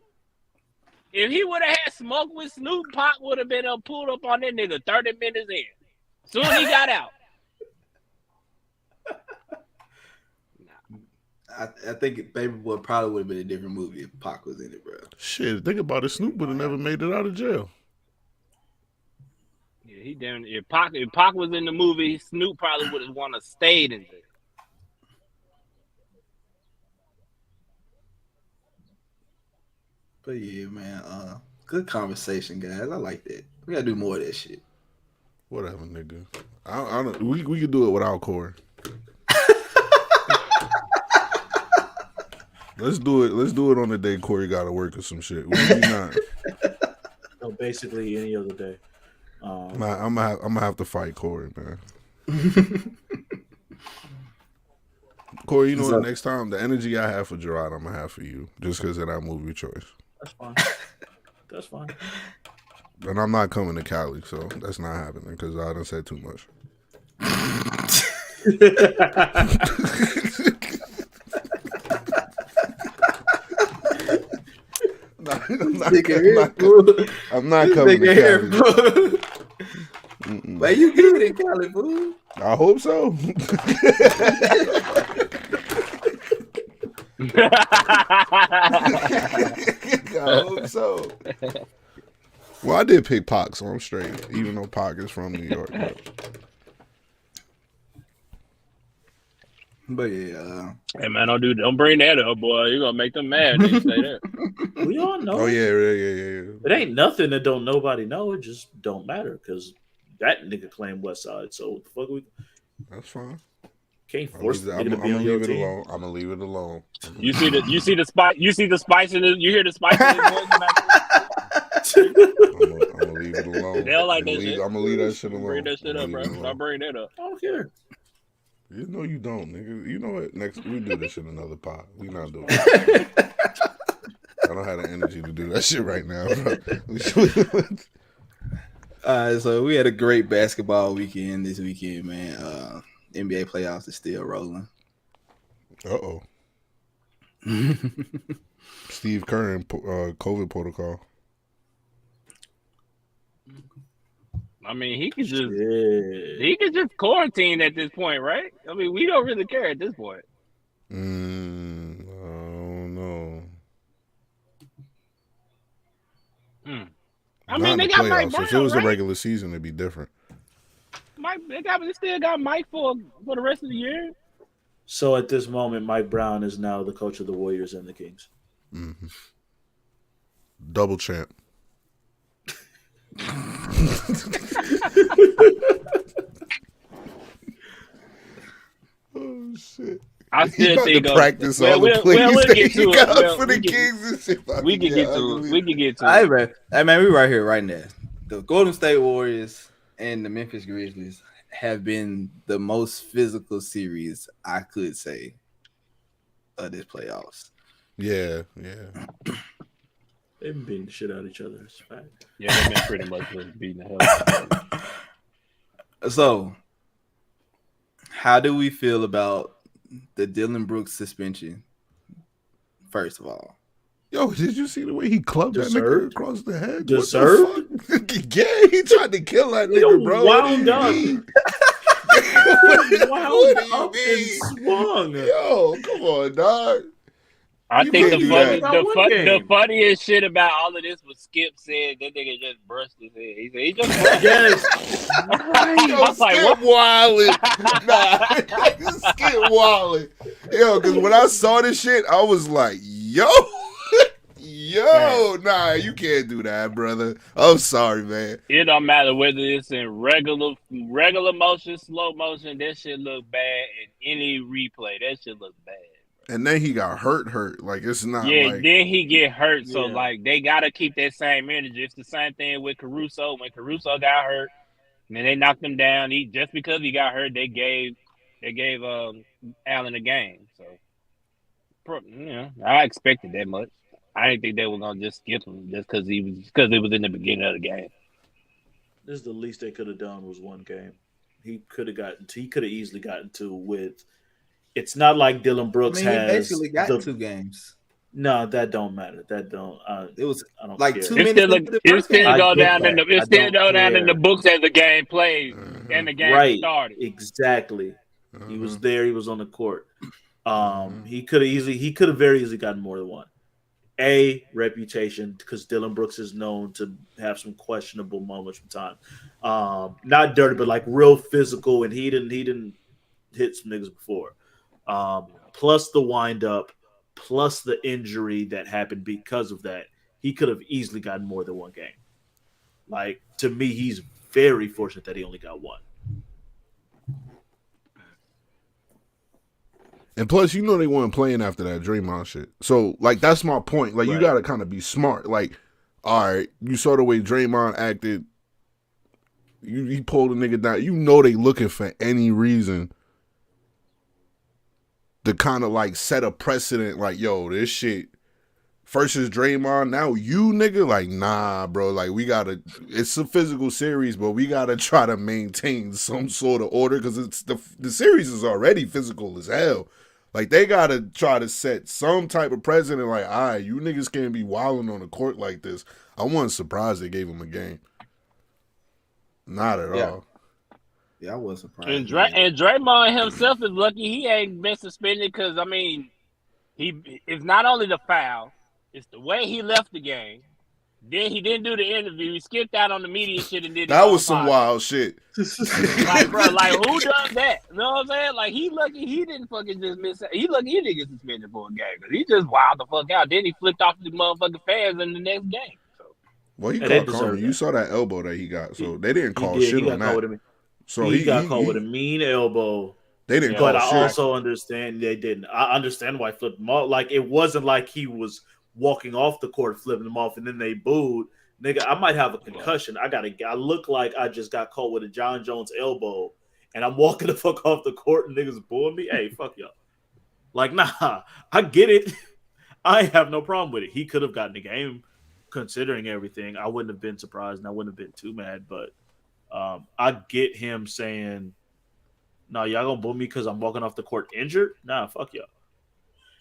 If he would have had smoke with Snoop, Pac would have been pulled up on that nigga 30 minutes in. Soon as he got out. I think Baby Boy probably would have been a different movie if Pac was in it, bro. Shit, think about it. Snoop would have never made it out of jail. Yeah, he damn. If Pac was in the movie, Snoop probably would have wanted to stay in there. But yeah, man, good conversation, guys. I like that. We gotta do more of that shit. Whatever, nigga. I don't. We could do it without Corey. Let's do it. Let's do it on the day Corey got to work or some shit. We not. No, basically any other day. I'm gonna have to fight Corey, man. Corey, you know what? Next time, the energy I have for Jarrod, I'm gonna have for you, just because of that movie choice. That's fine. That's fine. And I'm not coming to Cali, so that's not happening because I done said too much. I'm not coming to Cali. But you good in Cali, fool. I hope so. I hope so. Well, I did pick Pac, so I'm straight, even though Pac is from New York. But yeah. Hey man, don't bring that up, boy. You're gonna make them mad when you say that. We all know. Oh yeah. It ain't nothing that don't nobody know. It just don't matter because that nigga claimed West Side. So what the fuck we? That's fine. Can't force the nigga to be I'm on gonna your leave it team. alone. I'm gonna leave it alone. You see the spice. You see the spice in it. You hear the spice in his voice. I'm gonna leave it alone. They don't like that shit. I'm gonna leave that shit alone. Bring that shit up, bro. Don't bring that up. I don't care. You know you don't, nigga. You know what? Next we do this shit another pod. We not doing it. I don't have the energy to do that shit right now, bro. So we had a great basketball weekend this weekend, man. NBA playoffs is still rolling. Uh-oh. Steve Kerr and COVID protocol. I mean, he could just quarantine at this point, right? I mean, we don't really care at this point. I don't know. I mean, they got Mike Brown, if it was right? the regular season, it'd be different. They still got Mike for the rest of the year. So at this moment, Mike Brown is now the coach of the Warriors and the Kings. Mm-hmm. Double champ. Oh shit! I still think to practice all the we'll plays get to it. for the Kings and shit. We can get to it. We can get to it. Hey man, we right here, right now. The Golden State Warriors and the Memphis Grizzlies have been the most physical series I could say of this playoffs. Yeah. They've been beating the shit out of each other. It's fact. Yeah, they've been pretty much just beating the hell out of each other. So, how do we feel about the Dillon Brooks suspension? First of all, yo, did you see the way he clubbed that nigga across the head? Deserved? Yeah, he tried to kill that nigga, bro. Wound up. What Wound do you up and swung. Yo, come on, dog. I think the the funniest shit about all of this was Skip said that nigga just brushed his head. He said he just brushed Yes. Yo, was like, Skip wildin'. Nah, Skip wildin'. Yo, because when I saw this shit, I was like, yo, nah, you can't do that, brother. I'm sorry, man. It don't matter whether it's in regular motion, slow motion. That shit look bad in any replay. That shit look bad. And then he got hurt. Like, it's not like... then he get hurt. So, like, they got to keep that same energy. It's the same thing with Caruso. When Caruso got hurt, and then they knocked him down. Just because he got hurt, they gave Allen a game. So, I expected that much. I didn't think they were going to just skip him just because it was in the beginning of the game. This is the least they could have done was one game. He could have easily gotten two with... It's not like Dillon Brooks has. He basically got 2 games. No, that don't matter. That don't. It was I don't like care. 2 minutes. It still go down in the books as the game played and the game started. Exactly. He was there. He was on the court. He could have very easily gotten more than one. Reputation, because Dillon Brooks is known to have some questionable moments from time. Not dirty, but like real physical, and he didn't hit some niggas before. Plus the wind up, plus the injury that happened because of that, he could have easily gotten more than one game. Like, to me, he's very fortunate that he only got one. And plus, they weren't playing after that Draymond shit. So, like, that's my point. Like, you got to kind of be smart. Like, all right, you saw the way Draymond acted. He pulled a nigga down. They looking for any reason to kind of like set a precedent, like, yo, this shit versus Draymond. Now you nigga like nah, bro. Like we gotta. It's a physical series, but we gotta try to maintain some sort of order because it's the series is already physical as hell. Like they gotta try to set some type of precedent. Like, all right, you niggas can't be wilding on the court like this. I wasn't surprised they gave him a game. Not at all. Yeah, I was surprised. And Draymond himself is lucky he ain't been suspended because, I mean, it's not only the foul, it's the way he left the game. Then he didn't do the interview. He skipped out on the media shit and did that was some wild shit. Like, bro, like, who does that? You know what I'm saying? Like, he lucky he didn't fucking just miss it. He lucky he didn't get suspended for a game because he just wilded the fuck out. Then he flipped off the motherfucking fans in the next game. So. Well, he called karma. You saw that elbow that he got, so they didn't call shit on that. So he got caught with a mean elbow. They didn't call shit. But I also understand they didn't. I understand why he flipped him off. Like, it wasn't like he was walking off the court, flipping him off, and then they booed. Nigga, I might have a concussion. I look like I just got caught with a John Jones elbow, and I'm walking the fuck off the court, and niggas booing me. Hey, fuck y'all. Like, nah, I get it. I have no problem with it. He could have gotten the game, considering everything. I wouldn't have been surprised, and I wouldn't have been too mad. But I get him saying, "No, y'all gonna boo me because I'm walking off the court injured." Nah, fuck y'all.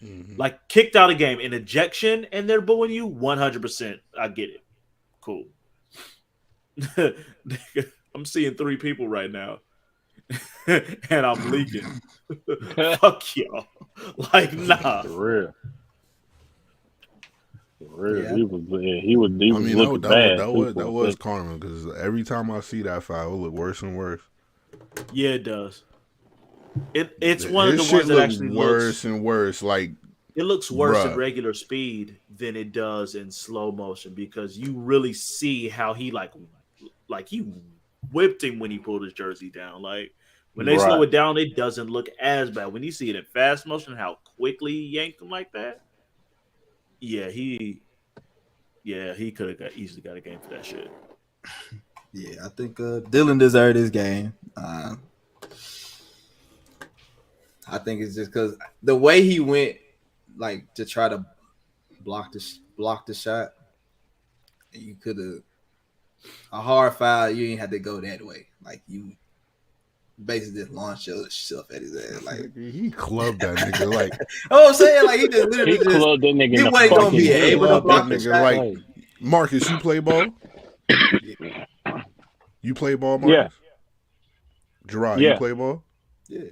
Mm-hmm. Like, kicked out of game, an ejection, and they're booing you. 100%. I get it. Cool. I'm seeing 3 people right now, and I'm leaking. Fuck y'all. Like, nah. For real. Yeah. He was looking bad. That was karma because every time I see that foul, it look worse and worse. Yeah, it does. It's one of the ones that actually worse and worse. Like, it looks worse in regular speed than it does in slow motion because you really see how he like he whipped him when he pulled his jersey down. Like, when they slow it down, it doesn't look as bad. When you see it in fast motion, how quickly he yanked him like that. Yeah, he could have easily got a game for that shit. Yeah, I think Dylan deserved his game. I think it's just because the way he went, like, to try to block the shot, you could have a hard foul. You ain't had to go that way. Like, you basically just launched yourself at his ass. Like, he clubbed that nigga. Like, I'm saying, like, he just literally clubbed that nigga. He wasn't gonna be able to block the shot. Like, Marcus, you play ball? You play ball, Marcus? Yeah. Jarrod, you play ball? Yeah.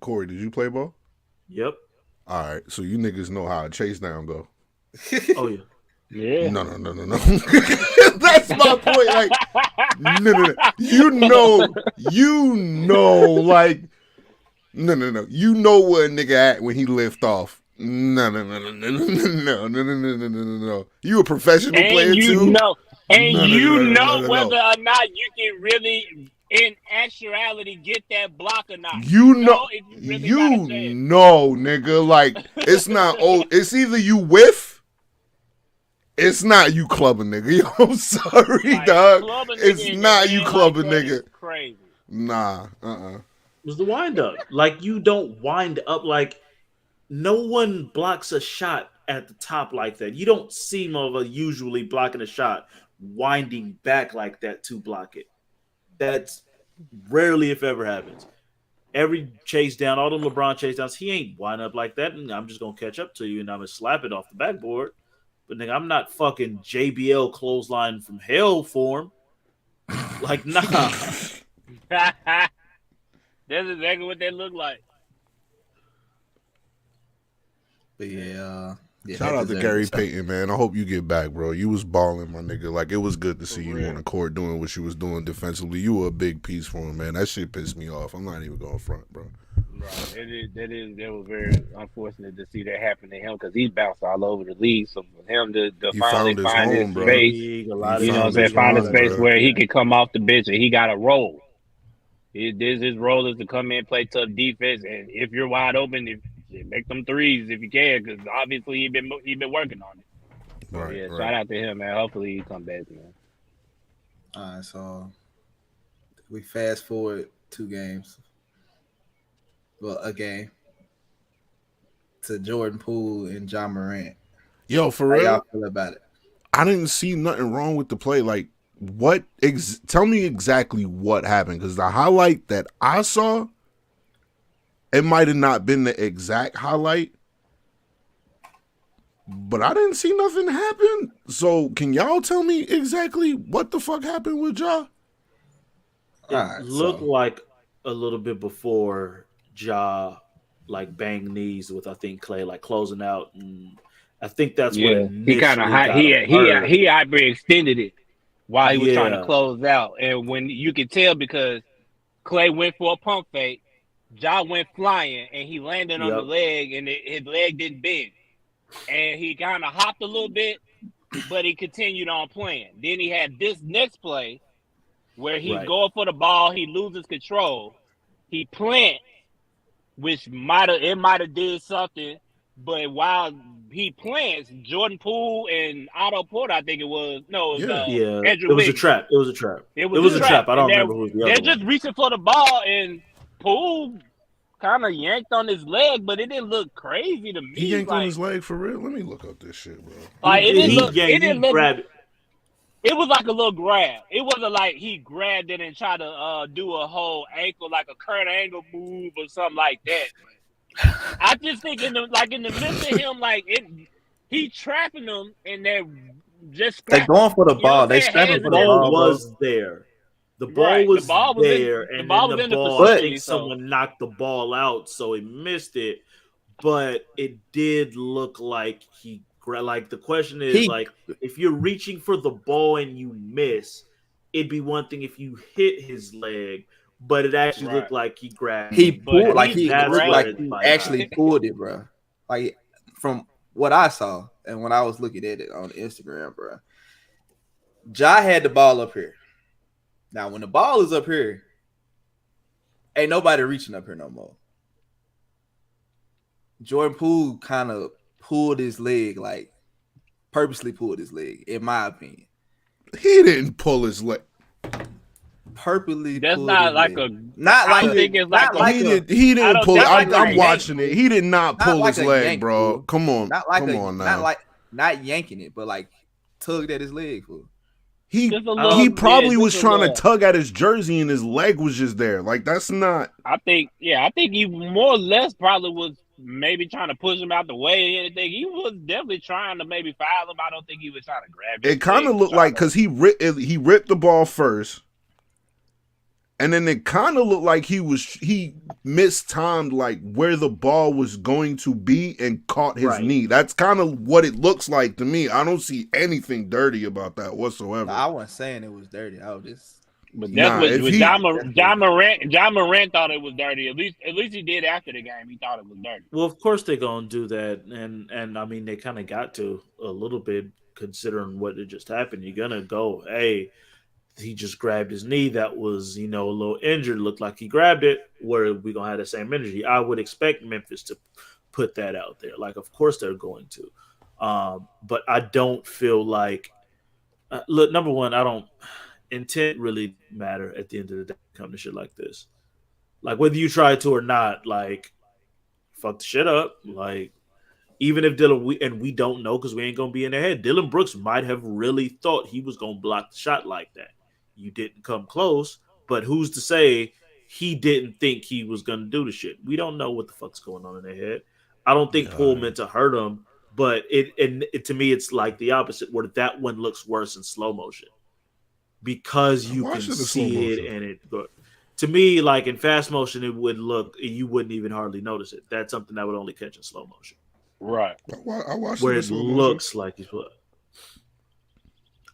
Corey, did you play ball? Yep. All right, so you niggas know how a chase down go. Oh, yeah. Yeah. No. That's my point. Like, no. You know, like, no. You know where a nigga at when he lift off. No. You a professional player too? You know whether or not you can really, in actuality, get that block or not. You know, nigga. Like, it's not. It's either you whiff. It's not you clubbing, nigga. Yo, I'm sorry, like, dog. It's not you clubbing, nigga. Crazy. Nah. It was the wind up. Like, you don't wind up like. No one blocks a shot at the top like that. You don't see motherfucker usually blocking a shot, winding back like that to block it. That's rarely, if ever, happens. Every chase down, all them LeBron chase downs, he ain't wind up like that. And I'm just gonna catch up to you and I'm gonna slap it off the backboard. But nigga, I'm not fucking JBL clothesline from hell form. Like, nah. That's exactly what they look like. But shout out to Gary Payton, man. I hope you get back, bro. You was balling, my nigga. Like, it was good to see you on the court doing what you was doing defensively. You were a big piece for him, man. That shit pissed me off. I'm not even going front, bro. Right. That was very unfortunate to see that happen to him because he bounced all over the league. So for him to finally find his space, you know what I'm saying, find a space where he could come off the bench and he got a role. His role is to come in, play tough defense, and if you're wide open, make them threes if you can, because obviously he been working on it. Right. Shout out to him, man. Hopefully he come back, man. All right, so we fast forward 2 games. Well, a game to Jordan Poole and John Morant. Yo, for How real, y'all feel about it? I didn't see nothing wrong with the play. Like, what? Tell me exactly what happened, because the highlight that I saw, it might have not been the exact highlight, but I didn't see nothing happen. So, can y'all tell me exactly what the fuck happened with Ja? It looked like a little bit before Ja like banged knees with, I think, Clay, like closing out, and I think that's what initially he kind of got him hurt. he hyperextended it while he was trying to Yeah. close out, and when you could tell because Clay went for a pump fake, Ja went flying, and he landed on the leg, and his leg didn't bend, and he kind of hopped a little bit, but he continued on playing. Then he had this next play where he's going for the ball, he loses control, he plants, which might have did something, but while he plants, Jordan Poole and Otto Porter, I think it was Andrew it was Wiggins. a trap. It was a trap. It was a trap. I don't remember who was the other They're just reaching for the ball, and Poole kind of yanked on his leg, but it didn't look crazy to me. He yanked on his leg for real? Let me look up this shit, bro. Like, it didn't look. Grabbed it. It was like a little grab. It wasn't like he grabbed it and tried to do a whole ankle, like a Kurt Angle move or something like that. I just think in the midst of him, like he trapping them, and they're just they going for the ball. They strapping for the ball. Was there. The ball was there, and the ball I think someone knocked the ball out, so he missed it. But it did look like he. Like, the question is, like, if you're reaching for the ball and you miss, it'd be one thing if you hit his leg, but it actually looked like he grabbed. He pulled, like he actually pulled it, bro. Like, from what I saw and when I was looking at it on Instagram, bro, Ja had the ball up here. Now, when the ball is up here, ain't nobody reaching up here no more. Jordan Poole kind of pulled his leg, like purposely pulled his leg, in my opinion. He didn't pull his leg. Purposely. That's not like leg. a. Not like. I think it's like a, he didn't pull it. I'm watching it. He did not pull like his leg, bro. Come on. Come on now. Not yanking it, but like tugged at his leg, fool. He probably was trying to tug at his jersey and his leg was just there. Like, that's not. I think he more or less probably was maybe trying to push him out the way or anything. He was definitely trying to maybe foul him. I don't think he was trying to grab him. It kind of looked like, because he ripped the ball first, and then it kind of looked like he mistimed like where the ball was going to be and caught his knee. That's kind of what it looks like to me. I don't see anything dirty about that whatsoever. I wasn't saying it was dirty. I was just. But that's what John Morant thought it was dirty. At least he did after the game. He thought it was dirty. Well, of course they're gonna do that, and I mean they kind of got to a little bit considering what had just happened. You're gonna go, hey, he just grabbed his knee. That was a little injured. Looked like he grabbed it. Where we gonna have the same energy? I would expect Memphis to put that out there. Like, of course they're going to, but I don't feel like. Look, number one, I don't. Intent really matter at the end of the day come to shit like this. Like, whether you try to or not, like, fuck the shit up. Like, even if we don't know because we ain't gonna be in their head. Dylan Brooks might have really thought he was gonna block the shot like that. You didn't come close, but who's to say he didn't think he was gonna do the shit? We don't know what the fuck's going on in their head. I don't think Poole meant to hurt him, but it to me it's like the opposite, where that one looks worse in slow motion. Because you can see it, and it to me, like in fast motion, it would look you wouldn't even hardly notice it. That's something that would only catch in slow motion, right? I watched where it looks like he's put.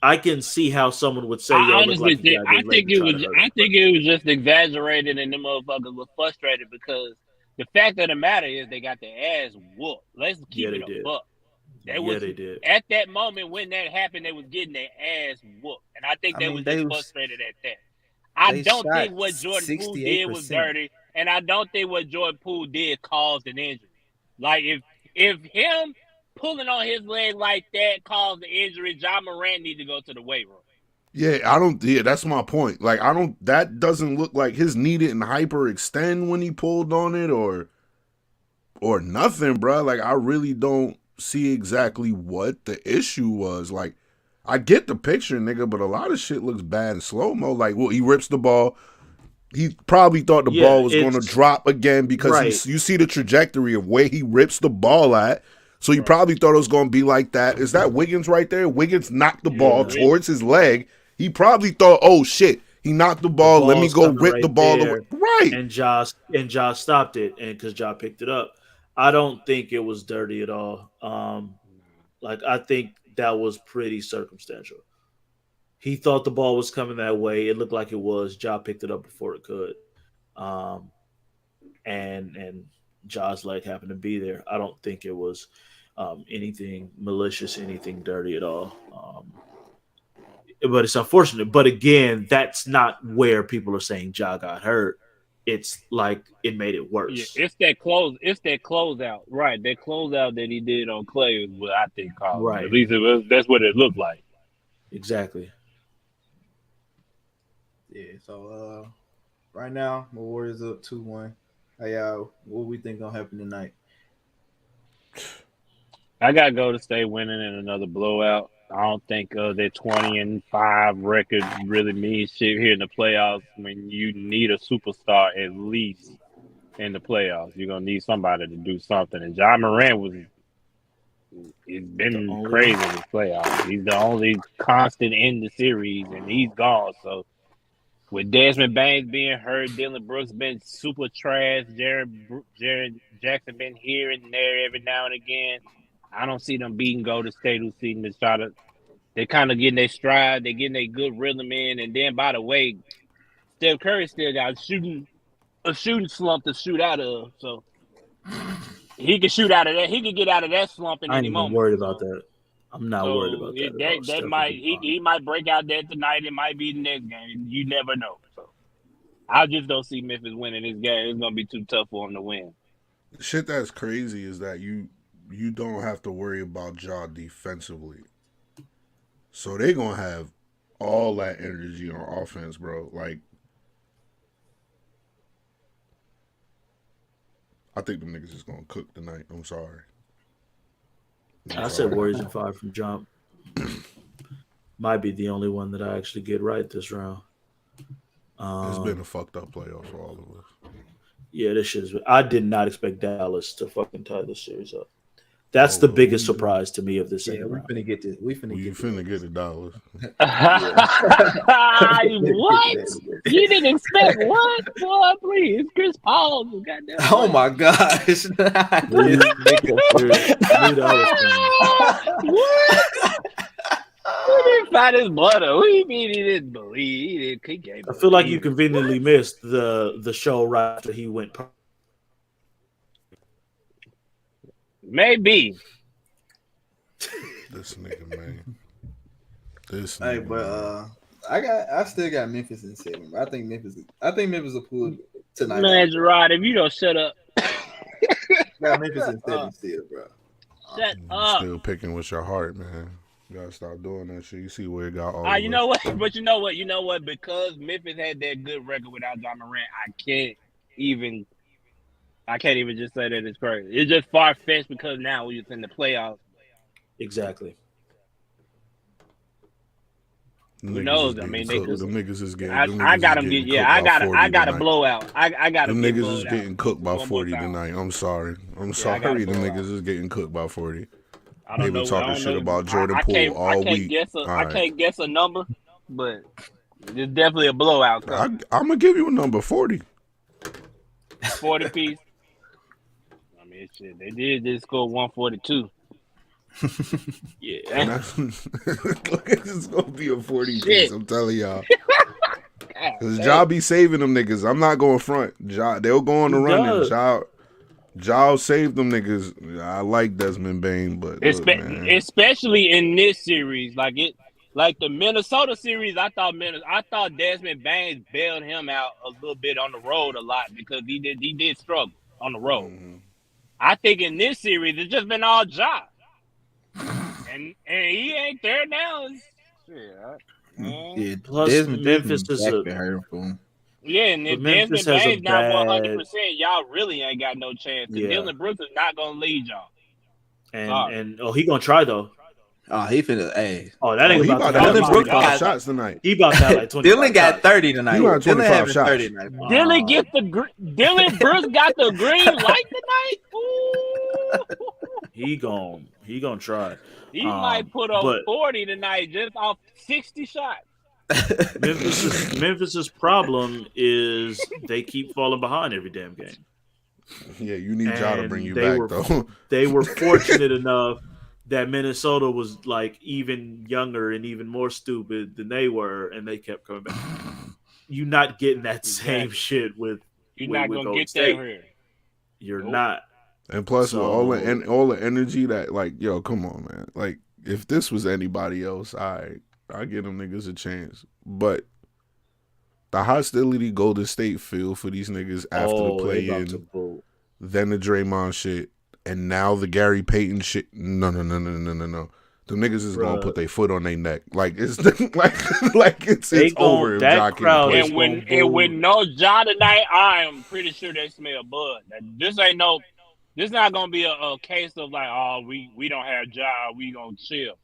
I can see how someone would say, I honestly think I think it was just exaggerated, and the motherfuckers were frustrated because the fact of the matter is they got their ass whooped. Let's keep it a buck. They did. At that moment when that happened, they was getting their ass whooped. And I think they was frustrated at that. I don't think what Jordan Poole did was dirty, and I don't think what Jordan Poole did caused an injury. Like, if him pulling on his leg like that caused the injury, John Morant need to go to the weight room. Yeah, that's my point. Like, that doesn't look like his knee didn't hyperextend when he pulled on it or nothing, bro. Like, I really don't see exactly what the issue was. Like, I get the picture, nigga, but a lot of shit looks bad in slow-mo. Like, well, he rips the ball. He probably thought the ball was going to drop again because you see the trajectory of where he rips the ball at. So he probably thought it was going to be like that. Is that Wiggins right there? Wiggins knocked the ball towards his leg. He probably thought, oh, shit, he knocked the ball. Let me go rip the ball away. Right. And Josh stopped it, and because Josh picked it up. I don't think it was dirty at all. I think that was pretty circumstantial. He thought the ball was coming that way. It looked like it was. Ja picked it up before it could. And Ja's leg happened to be there. I don't think it was anything malicious, anything dirty at all. But it's unfortunate. But again, that's not where people are saying Ja got hurt. It's like it made it worse. Yeah, it's that closeout. Right. That closeout that he did on Clay is what I think caused it. Right. At least that's what it looked like. Exactly. Yeah, so right now, my Warriors up 2-1. Hey, what we think gonna happen tonight? I got to go to stay winning in another blowout. I don't think that 20-5 record really means shit here in the playoffs. When you need a superstar at least in the playoffs, you're gonna need somebody to do something. And Ja Morant he's been crazy in the playoffs. He's the only constant in the series, and he's gone. So with Desmond Bain being hurt, Dylan Brooks been super trash. Jared Jackson been here and there every now and again. I don't see them beating Golden State, who's seeing this try to. They're kind of getting their stride. They're getting their good rhythm in. And then, by the way, Steph Curry still got a shooting slump to shoot out of. So he can shoot out of that. He can get out of that slump in any moment. I'm worried about that. I'm not worried about that. That might he might break out there tonight. It might be the next game. You never know. So I just don't see Memphis winning this game. It's gonna be too tough for them to win. Shit that's crazy is that you don't have to worry about Ja defensively. So they're gonna have all that energy on offense, bro. Like, I think them niggas is gonna cook tonight. I'm sorry. I said Warriors in 5 from jump. Might be the only one that I actually get right this round. It's been a fucked up playoff for all of us. Yeah, this shit is. I did not expect Dallas to fucking tie this series up. That's the biggest surprise to me of this. Yeah, we finna get this. We finna get it, Dallas. What? You didn't expect what? Boy, please, Chris Paul. Goddamn. Oh my gosh! What? He didn't find his butter. What do you mean he didn't believe? He gave. I feel like you conveniently missed the show right after he went. Maybe. This nigga, man. This hey, nigga, but I still got Memphis in 7. But I think Memphis will pull tonight. Man, Jarrod, if you don't shut up. Got Memphis in 7 still, bro. Shut up. Still picking with your heart, man. You gotta stop doing that shit. You see where it got all. You know what? But you know what? Because Memphis had that good record without Ja Morant, I can't even just say that it's crazy. It's just far-fetched because now we're in the playoffs. Exactly. Who knows? I mean, the niggas is getting. I got them get. Yeah, I got a blowout. I got them niggas is getting cooked by 40 tonight. I'm sorry. The niggas is getting cooked by 40. They been talking shit about Jordan Poole all week. I can't guess a number, but it's definitely a blowout. I'm gonna give you a number 40. 40 piece. I mean, shit. They did just score 142. Yeah. It's gonna be a 40 piece. I'm telling y'all. Cause Ja be saving them niggas. I'm not going front. They'll go on the run. Ja saved them niggas. I like Desmond Bain, but especially in this series, like the Minnesota series, I thought Desmond Bain bailed him out a little bit on the road a lot because he did struggle on the road. Mm-hmm. I think in this series it's just been all Ja, and he ain't there now. Yeah, plus Memphis is hurtful. Yeah, and if Desmond Bain's not 100%, y'all really ain't got no chance. Yeah. Dylan Brooks is not gonna lead y'all. And he gonna try though. Oh, he finna. Hey, that ain't he about to have Dylan Brooks 25 got- shots tonight. He about to have like 20. Dylan got 30 tonight. He got 25 Dylan having shots. 30 tonight. Dylan get the Dylan Brooks got the green light tonight. Ooh. He gonna try. He might put up 40 tonight just off 60 shots. Memphis's problem is they keep falling behind every damn game. Yeah, you need Ja to bring you they back though. They were fortunate enough that Minnesota was like even younger and even more stupid than they were, and they kept coming back. You're not getting that same shit with. You're not gonna Golden get State. that here. You're not. And plus, with all the energy that, like, yo, come on, man. Like, if this was anybody else, I give them niggas a chance. But the hostility Golden State feel for these niggas after the play-in, then the Draymond shit, and now the Gary Payton shit. No. The niggas is gonna put their foot on their neck. Like it's it's over. That crowd and with no Ja tonight, I am pretty sure they smell bud. This not gonna be a case of like, oh, we don't have Ja, we gonna chill.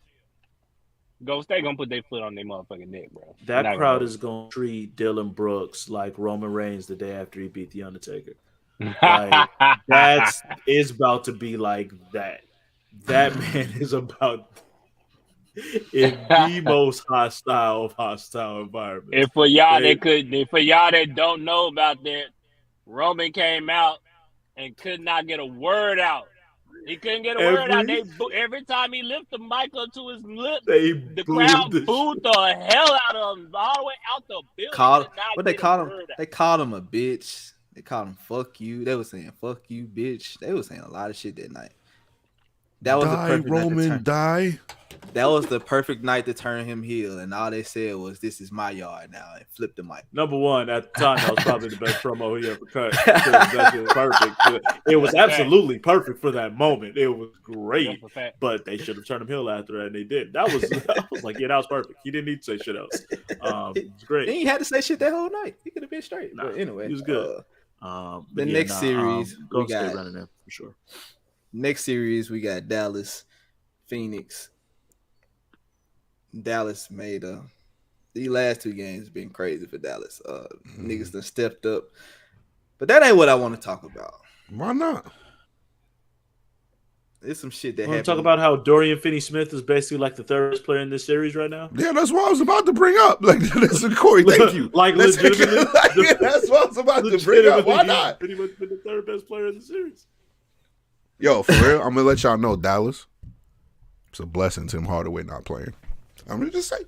Golden State gonna put their foot on their motherfucking neck, bro. That crowd is gonna treat Dylan Brooks like Roman Reigns the day after he beat The Undertaker. Like, it's about to be like that. That man is about in the most hostile environment. And for y'all that don't know about that, Roman came out and could not get a word out. He couldn't get a word out. Every time he lifted the mic up to his lips, the crowd booed the hell out of him all the way out the building. They called him? They called him a bitch. They called him "fuck you." They were saying "fuck you, bitch." They were saying a lot of shit that night. That was the perfect Roman, die. That was the perfect night to turn him heel, and all they said was, "This is my yard now," and flipped the mic. Number one, at the time, that was probably the best promo he ever cut. That was perfect. It was absolutely perfect for that moment. It was great, but they should have turned him heel after that, and they did. I was like, yeah, that was perfect. He didn't need to say shit else. It was great. He had to say shit that whole night. He could have been straight. But anyway, he was good. Next series, we got running in for sure. Next series, we got Dallas, Phoenix. Dallas made the last two games been crazy for Dallas. Niggas done stepped up, but that ain't what I want to talk about. Why not? There's some shit that Want happened. to talk about how Dorian Finney-Smith is basically like the third best player in this series right now? Yeah, that's what I was about to bring up. Like, that's a Corey. Thank you. Like, legitimately, that's what I was about to bring up. Why not? Pretty much been the third best player in the series. Yo, for real, I'm gonna let y'all know, Dallas. It's a blessing Tim Hardaway not playing. I'm gonna just say,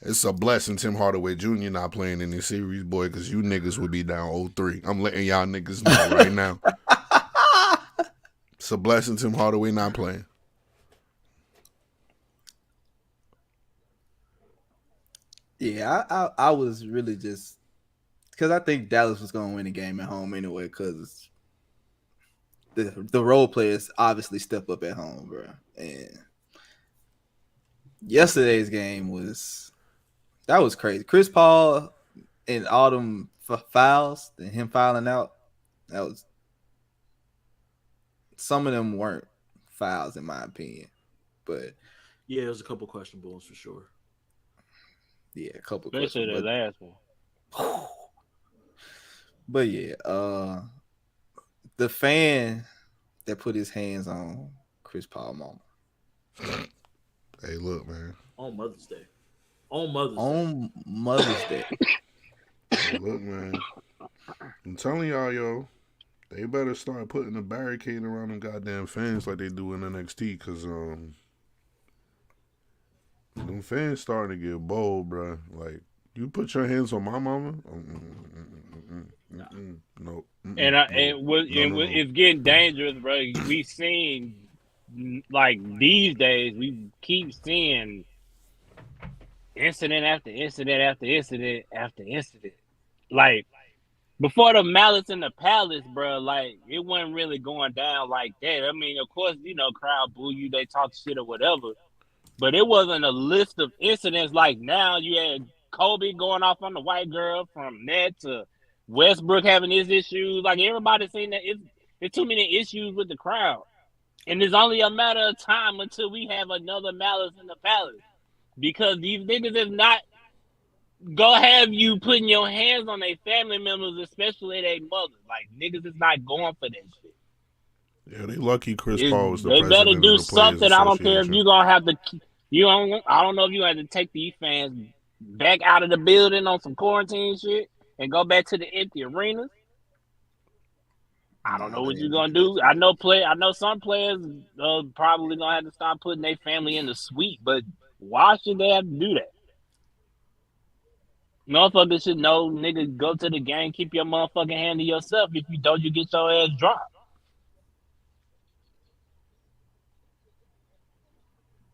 it's a blessing Tim Hardaway Jr. not playing in this series, boy, because you niggas would be down 0-3. I'm letting y'all niggas know right now. It's a blessing Tim Hardaway not playing. Yeah, I was really just because I think Dallas was gonna win the game at home anyway, because the role players obviously step up at home, bro. And yesterday's game was crazy. Chris Paul and all them fouls and him fouling out. That was some of them weren't fouls in my opinion, but yeah, it was a couple questionable ones for sure. Yeah, a couple. Especially the last one. But yeah, the fan that put his hands on Chris Paul mama. Hey, look, man. On Mother's Day. Hey, look, man. I'm telling y'all, yo, they better start putting a barricade around them goddamn fans like they do in NXT, because them fans starting to get bold, bro. Like, you put your hands on my mama? No. It's getting dangerous, bro. We seen, like, these days, we keep seeing incident after incident after incident after incident. Like, before the Malice in the Palace, bro, like, it wasn't really going down like that. I mean, of course, crowd boo you, they talk shit or whatever, but it wasn't a list of incidents like now. You had Kobe going off on the white girl, from that to Westbrook having his issues. Like, everybody seen that. There's too many issues with the crowd. And it's only a matter of time until we have another Malice in the Palace. Because these niggas is not gonna have you putting your hands on their family members, especially their mothers. Like, niggas is not going for that shit. Yeah, they lucky Chris Paul was the They president better do of the Players something. I don't care if Association. you're gonna have to. I don't know if you have to take these fans back out of the building on some quarantine shit and go back to the empty arenas. I don't know what you're gonna do. I know some players probably gonna have to start putting their family in the suite, but why should they have to do that? Motherfuckers should know, nigga, go to the game, keep your motherfucking hand to yourself. If you don't, you get your ass dropped.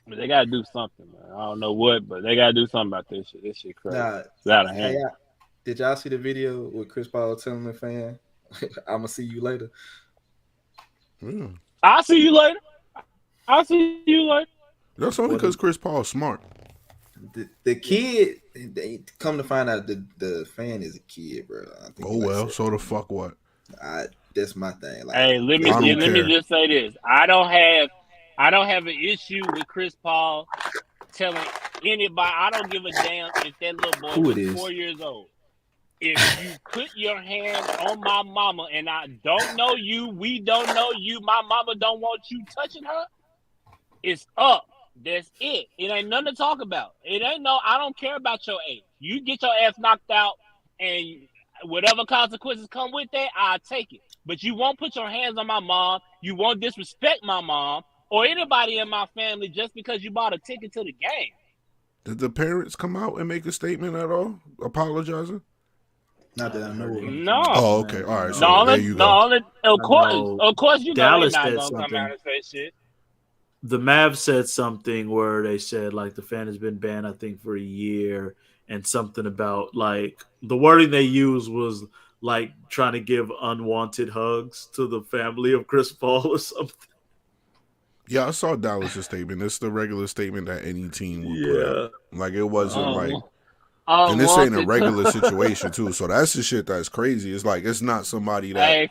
But they gotta do something, man. I don't know what, but they gotta do something about this shit. This shit crazy. It's out of hand. Did y'all see the video with Chris Paul telling the fan, "I'm gonna see you later"? I'll see you later. I'll see you later. That's only because Chris Paul's smart. The kid, they come to find out the fan is a kid, bro. I think Oh well, so the fuck what? That's my thing. Like, hey, let me just say this. I don't have an issue with Chris Paul telling anybody. I don't give a damn if that little boy is 4 years old. If you put your hands on my mama and I don't know you, we don't know you, my mama don't want you touching her, it's up. That's it. It ain't nothing to talk about. I don't care about your age. You get your ass knocked out and whatever consequences come with that, I'll take it. But you won't put your hands on my mom. You won't disrespect my mom or anybody in my family just because you bought a ticket to the game. Did the parents come out and make a statement at all, apologizing? Not that I know of. No. Oh, okay. All right. So there you go. Of course, you know Dallas they're said not gonna something. come out and say shit. The Mavs said something where they said like the fan has been banned, I think, for a year, and something about like the wording they used was like trying to give unwanted hugs to the family of Chris Paul or something. Yeah, I saw Dallas' statement. It's the regular statement that any team would put out. Like it wasn't like. And this ain't a regular situation too, so that's the shit that's crazy. It's like it's not somebody that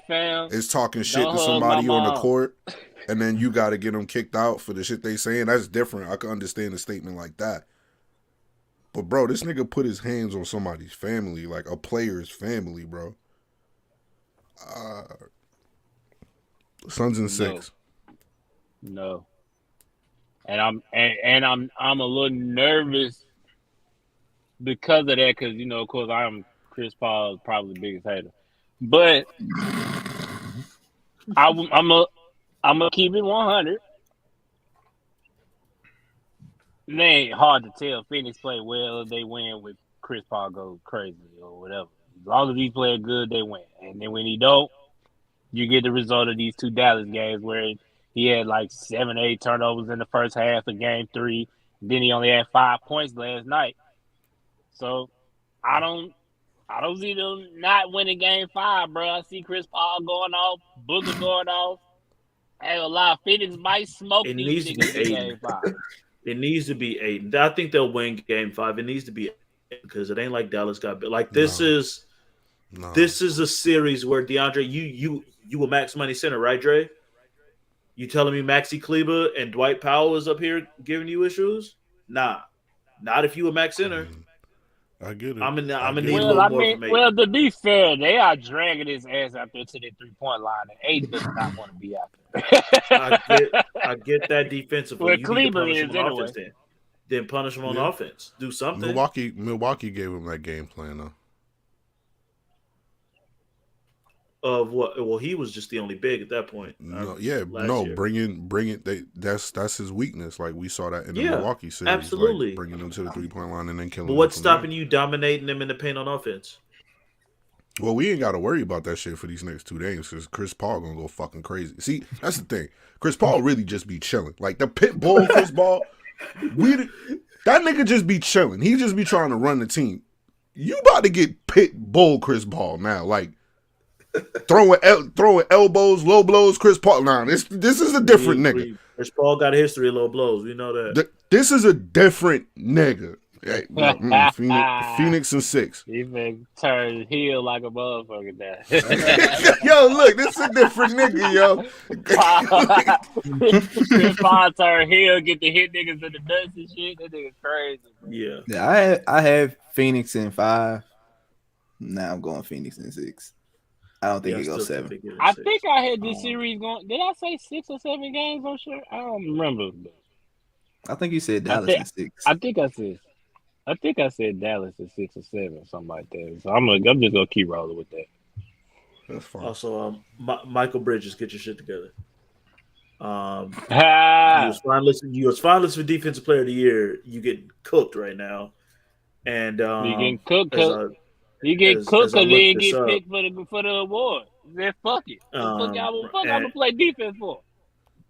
is talking shit to somebody on the court, and then you got to get them kicked out for the shit they saying. That's different. I can understand a statement like that, but bro, this nigga put his hands on somebody's family, like a player's family, bro. Suns and 6. No, and I'm a little nervous. Because of that, because of course, I'm Chris Paul's probably the biggest hater, but I'm gonna keep it 100. It ain't hard to tell. Phoenix play well if they win with Chris Paul go crazy or whatever. As long as he play good, they win. And then when he don't, you get the result of these two Dallas games where he had like 7, 8 turnovers in the first half of Game 3. Then he only had 5 points last night. So I don't see them not winning Game 5, bro. I see Chris Paul going off, Booker going off. Hey, a lot of Phoenix might smoke these niggas in Game 5. It needs to be 8. I think they'll win Game 5. It needs to be 8 because it ain't like Dallas got like this is a series where DeAndre, you a max money center, right, Dre? You telling me Maxi Kleber and Dwight Powell is up here giving you issues? Nah, not if you a max center. I get it. I'm gonna need a little more information. Well, to be fair, they are dragging his ass out there to the 3-point line, and Aiden does not want to be out there. I get that defensively. Well, you Cleveland is anyway. Offense, then punish him on offense. Do something. Milwaukee gave him that game plan though. Of what? Well, he was just the only big at that point. Year. Bring it. That's his weakness. Like we saw that in the Milwaukee series. Absolutely, like, bringing them to the 3-point line and then killing. But what's stopping you dominating them in the paint on offense? Well, we ain't got to worry about that shit for these next 2 games because Chris Paul gonna go fucking crazy. See, that's the thing. Chris Paul really just be chilling. Like the pit bull Chris Paul, that nigga just be chilling. He just be trying to run the team. You about to get pit bull Chris Paul now, like. Throwing elbows, low blows, Chris Paul. Nah, this is a different nigga. Chris Paul got a history of low blows. We know that. This is a different nigga. Hey, look, Phoenix and 6. He been turned heel like a motherfucker now. Yo, look, this is a different nigga, yo. Chris Paul turn heel, get to hit niggas in the nuts and shit. That nigga crazy. Yeah. Yeah, I have Phoenix in 5. Now I'm going Phoenix in 6. I don't think it goes 7. I think I had this series going. Did I say 6 or 7 games? I'm sure. I don't remember. I think you said Dallas in 6. I think I said Dallas in 6 or 7, something like that. So I'm just gonna keep rolling with that. That's fine. Also, Michael Bridges, get your shit together. You was finalist for Defensive Player of the Year. You getting cooked right now, and you getting cooked. You get cooked because they didn't get picked for the award. Then fuck it. Fuck y'all. I'm gonna play defense for.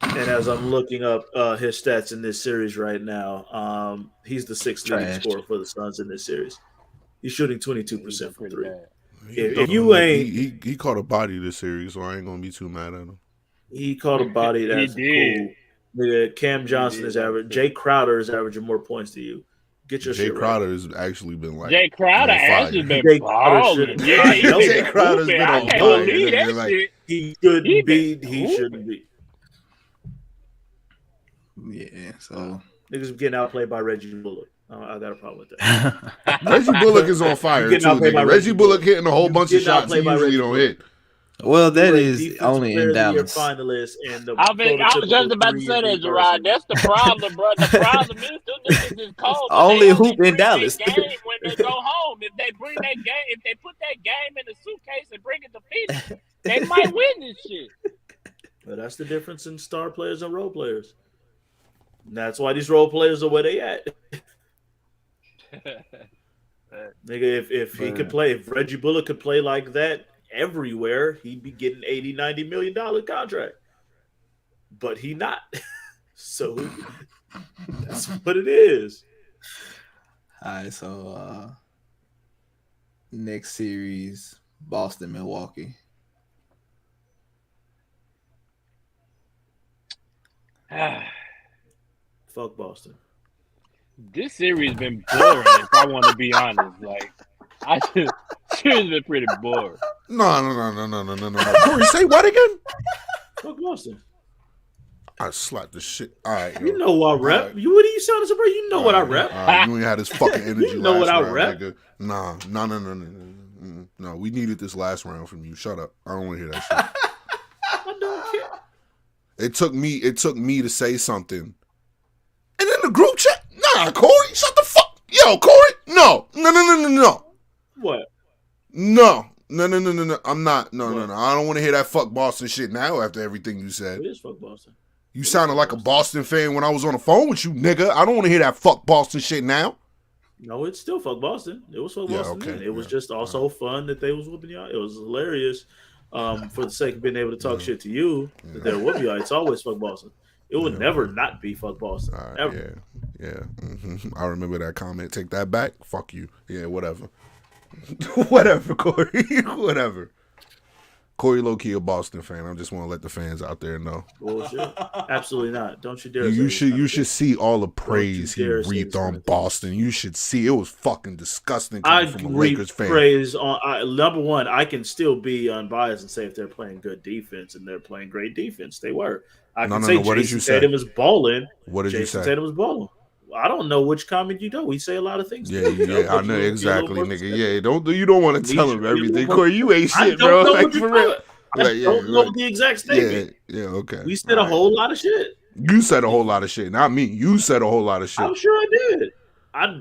And as I'm looking up his stats in this series right now, he's the 6th leading scorer for the Suns in this series. He's shooting 22% from 3. If you ain't, he caught a body this series, so I ain't gonna be too mad at him. He caught a body. That's cool. Nigga, Cam Johnson is average. Jay Crowder is averaging more points to you. Get your shit right. Jay Crowder has actually been like. Jay Crowder actually been balling. Yeah, Jay Crowder's been on fire. He shouldn't be. He shouldn't be. Yeah, so niggas getting outplayed by Reggie Bullock. I got a problem with that. Reggie Bullock is on fire too. Nigga. Reggie Bullock hitting a whole bunch of shots he usually don't hit. Well, that is only in Dallas. Finalist and I was just about to say that, Jarrod. That's the problem, bro. The problem is them niggas is cold. Only hoop in Dallas. Game when they go home, if they bring that game, if they put that game in the suitcase and bring it to Phoenix, they might win this shit. But that's the difference in star players and role players. And that's why these role players are where they at. Nigga, if he could play, if Reggie Bullock could play like that everywhere, he'd be getting $80-90 million contract. But he not. So that's what it is. All right, so next series, Boston, Milwaukee. Fuck Boston. This series been boring, if I want to be honest. Like, it's been pretty boring. No. Corey, say what again? Fuck Boston. I slapped the shit. All right, you know what I rep. Right. What do you sound so bro? You know what I rep. You ain't had this fucking energy. You know what I rep. Nigga. Nah. No, we needed this last round from you. Shut up. I don't want to hear that shit. I don't care. It took me to say something. And then the group chat. Nah, Corey, shut the fuck. Yo, Corey, no. What? No. I'm not. No. I don't want to hear that fuck Boston shit now after everything you said. It is fuck Boston. You sounded like a Boston fan when I was on the phone with you, nigga. I don't want to hear that fuck Boston shit now. No, it's still fuck Boston. It was fuck Boston. Okay. It was just also fun that they was whooping y'all. It was hilarious. For the sake of being able to talk shit to you, that they're whooping y'all. It's always fuck Boston. It would never not be fuck Boston. Ever. Yeah. Mm-hmm. I remember that comment. Take that back. Fuck you. Yeah, whatever. Whatever, Corey. Whatever. Corey low-key a Boston fan. I just want to let the fans out there know. Bullshit. Absolutely not. Don't you dare. You should see all the praise he reaped on Boston. You should see. It was fucking disgusting coming from a Lakers fan. Praise on number one. I can still be unbiased and say if they're playing good defense and they're playing great defense, they were. I can say Jason Tatum is balling. What did you say? Jason Tatum is balling. I don't know which comment you do. We say a lot of things. Yeah, I know exactly, nigga. Yeah, you don't want to tell him everything, Corey. You ain't shit, bro. Like for real. I don't know the exact statement. Yeah, okay. We said a whole lot of shit. You said a whole lot of shit, not me. You said a whole lot of shit. I'm sure I did.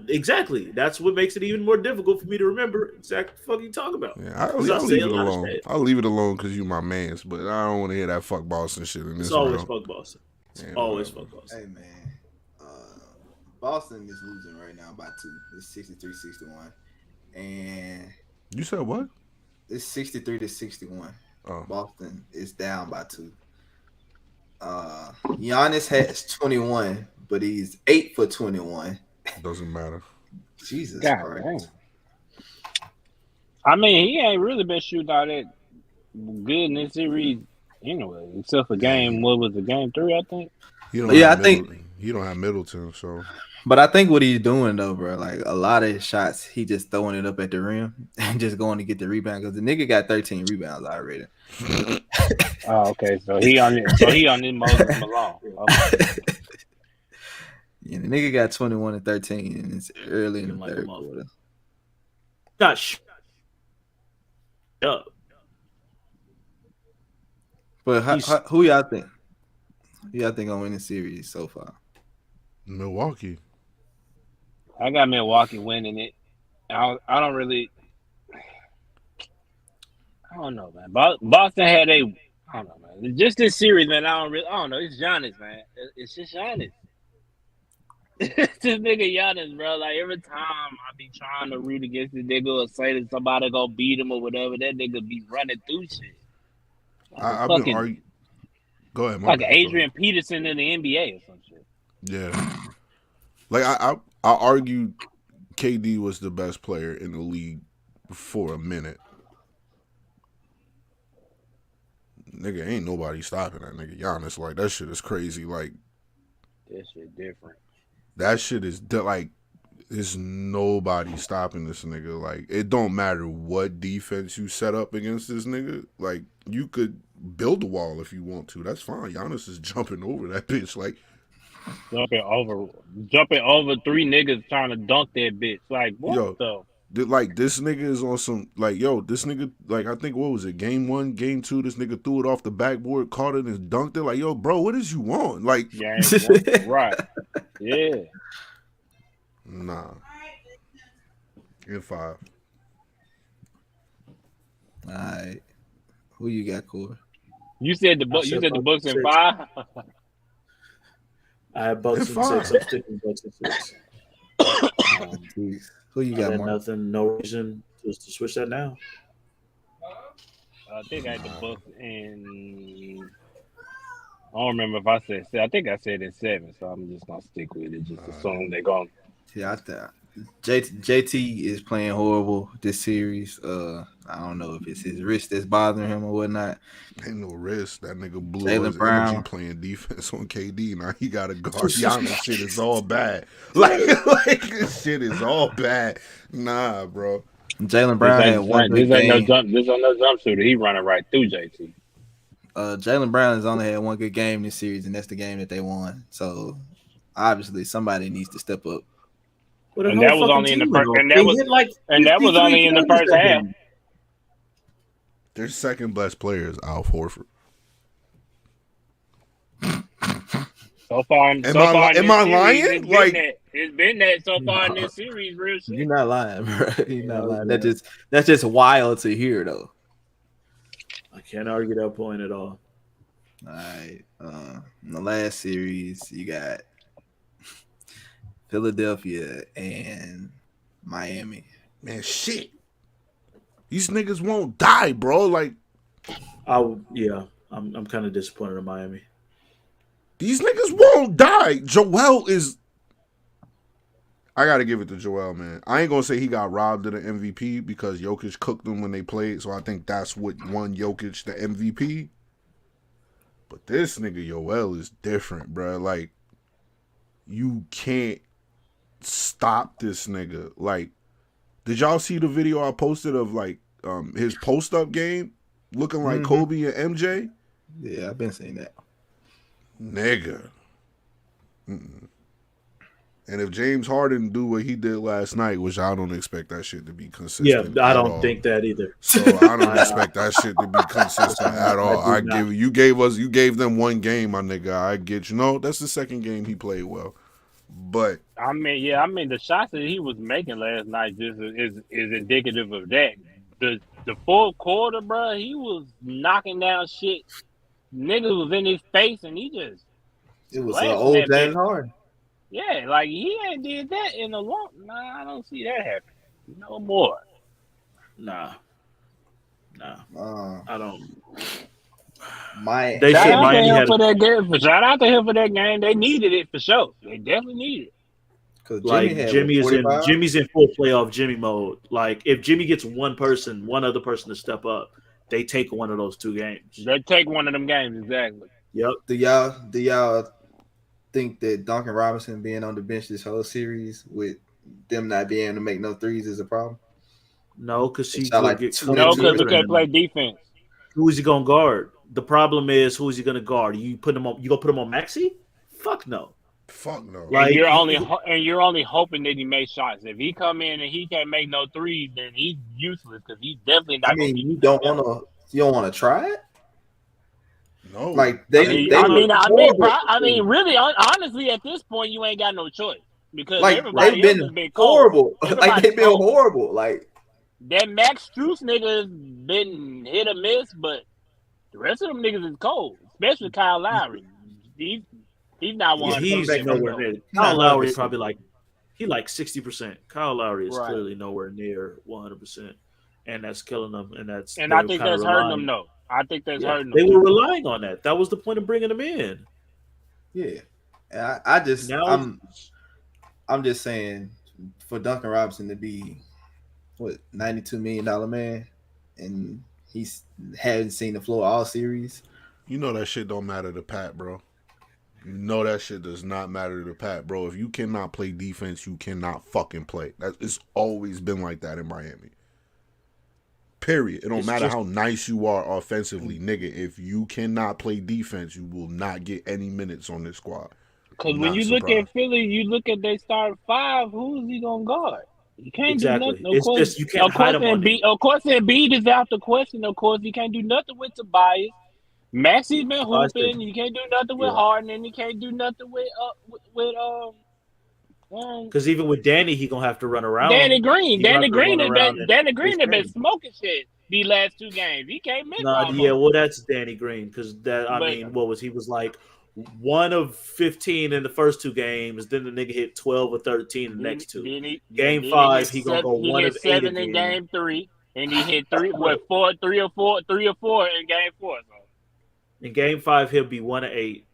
Exactly. That's what makes it even more difficult for me to remember exactly what the fuck you talk about. Yeah, I'll leave it alone. I'll leave it alone because you my mans, but I don't want to hear that fuck Boston shit in this. It's always fuck Boston. It's always fuck Boston. Hey man. Boston is losing right now by 2. It's 63-61. And you said what? It's 63-61. Oh. Boston is down by 2. Giannis has 21, but he's 8 for 21. Doesn't matter. Jesus Christ. I mean, he ain't really been shooting all that good in this series anyway, except for game. What was the game 3? I think. I think He don't have Middleton, so. But I think what he's doing though, bro, like a lot of his shots, he just throwing it up at the rim and just going to get the rebound because the nigga got 13 rebounds already. Oh, okay. So he on this. So he on this Moses Malone. Okay. Yeah, the nigga got 21 and 13, and it's early in the third quarter. Gosh. Up. But who y'all think? Who y'all think gonna win the series so far? Milwaukee. I got Milwaukee winning it. I don't really. I don't know, man. Boston had I don't know, man. Just this series, man. I don't know. It's Giannis, man. It's just Giannis. It's this nigga Giannis, bro. Like every time I be trying to root against the nigga or say that somebody gonna beat him or whatever, that nigga be running through shit. I've been arguing. Go ahead, like Adrian Peterson in the NBA or some shit. Yeah, like I argued KD was the best player in the league for a minute. Nigga, ain't nobody stopping that nigga Giannis. Like that shit is crazy. Like that shit different. That shit is like, there's nobody stopping this nigga. Like, it don't matter what defense you set up against this nigga. Like, you could build a wall if you want to. That's fine. Giannis is jumping over that bitch. Like, jumping over three niggas trying to dunk that bitch. Like, what the? Like, this nigga is on some, like, this nigga, like, I think, what was it, game 1, game 2, this nigga threw it off the backboard, caught it, and dunked it. Like, yo, bro, what is you want? Like, right. Yeah. Nah. In 5. All right. Who you got, Corey? You said the Bucks. You said the Bucks in 5. I have Bucks in 6. I'm sticking Bucks in 6. Who you got, Mark? Nothing. No reason to switch that now. I think I had the Bucks in. I don't remember if I said. I think I said in 7, so I'm just gonna stick with it. Just assume they're going. Yeah, I think JT is playing horrible this series. I don't know if it's his wrist that's bothering him or whatnot. Ain't no wrist. That nigga blew his energy playing defense on KD. Now he got a guard. Giannis shit is all bad. Like this shit is all bad. Nah, bro. Jaylen Brown had one good game. This on no jump shooter. He running right through JT. Jaylen Brown has only had one good game this series, and that's the game that they won. So obviously somebody needs to step up. And that was only in the first. And that was only in the first half. Their second best player is Al Horford. So far, am I lying? Like it's been that so far in this series, real shit. You're not lying, bro. You're not lying. That's just wild to hear, though. I can't argue that point at all. All right. In the last series, you got Philadelphia and Miami. Man, shit. These niggas won't die, bro. Like, I'm kind of disappointed in Miami. These niggas won't die. Joel is. I gotta give it to Joel, man. I ain't gonna say he got robbed of the MVP because Jokic cooked them when they played, so I think that's what won Jokic the MVP. But this nigga Joel is different, bro. Like, you can't stop this nigga. Like, did y'all see the video I posted of like his post up game looking like Kobe and MJ? Yeah, I've been seeing that. Nigga. Mm-mm. And if James Harden do what he did last night, which I don't expect that shit to be consistent. Yeah, I don't think that either. So I don't expect that shit to be consistent at all. You gave them one game, my nigga. I get you. No, that's the second game he played well. But I mean the shots that he was making last night just is indicative of that. The fourth quarter, bro, he was knocking down shit. Niggas was in his face, and it was old James Harden. Yeah, like he ain't did that in a long. Nah, I don't see that happen. No more. Nah. I don't. Shout out to him for that game. They needed it for sure. They definitely needed it. Like Jimmy's in full playoff Jimmy mode. Like if Jimmy gets one other person to step up, they take one of those 2 games. They take one of them games exactly. Yep. Do y'all think that Duncan Robinson being on the bench this whole series with them not being able to make no threes is a problem? No, because It he's shot gonna like get 'Cause 22 he can't play defense. Who is he gonna guard? The problem is who is he gonna guard? You put him on. You gonna put him on Maxey? Fuck no. Fuck no. Like, And you're only hoping that he makes shots. If he come in and he can't make no threes, then he's useless because he's definitely not. I mean, you don't want to try it. No. Like really, honestly, at this point, you ain't got no choice because like everybody they've else has been been cold. horrible. Like Everybody's they've been cold. horrible. Like That Max Strus nigga has been hit or miss, but the rest of them niggas is cold, especially Kyle Lowry. He's not 100%. He's nowhere near. Kyle Lowry is probably like 60%. Kyle Lowry is clearly nowhere near 100%, and that's killing them. And I think that's hurting them. No, I think that's hurting them. They were relying on that. That was the point of bringing them in. Yeah, I'm just saying for Duncan Robinson to be $92 million man, and he's hadn't seen the floor all series. You know that shit don't matter to Pat, bro. You know that shit does not matter to Pat, bro. If you cannot play defense, you cannot fucking play. It's always been like that in Miami. Period. It don't matter how nice you are offensively, nigga. If you cannot play defense, you will not get any minutes on this squad. Because when you look at Philly, you look at their start five. Who is he gonna guard? You can't do nothing. It's just you can't hide him on Of course, Embiid is out the question. Of course, you can't do nothing with Tobias. Maxey's been hooping. You can't do nothing with Harden, and you can't do nothing with because even with Danny, he gonna have to run around. Danny Green has been smoking shit these last two games. He can't miss. Well, that's Danny Green because he was like 1 of 15 in the first two games. Then the nigga hit 12 or 13 in the next two. Game 5, he gonna go 1 of 8 7 in game 3, and he hit 3 or 4 in game 4. So. In game 5, he'll be 1 of 8.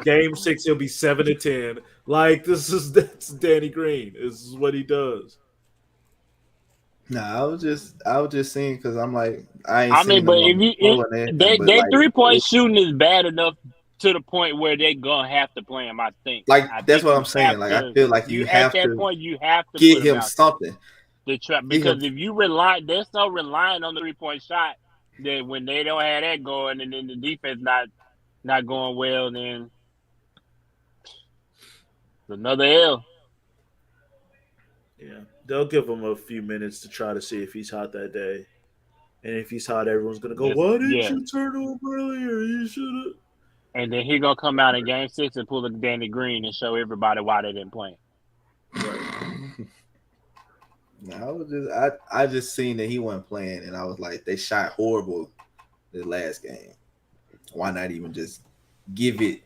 Game 6, he'll be 7 of 10. Like that's Danny Green. This is what he does. Nah, I was just saying because I'm like but that 3-point shooting is bad enough to the point where they're gonna have to play him. I think. That's what I'm saying. Like I feel like you have to get him something. Because if you they're so reliant on the 3-point shot that when they don't have that going and then the defense not going well, then it's another L. Yeah, they'll give him a few minutes to try to see if he's hot that day, and if he's hot, everyone's gonna go, "Why didn't you turn him earlier? You should have." And then he's gonna come out in game 6 and pull a Danny Green and show everybody why they didn't play him. Right. No, I just seen that he wasn't playing, and I was like, they shot horrible the last game. Why not even just give it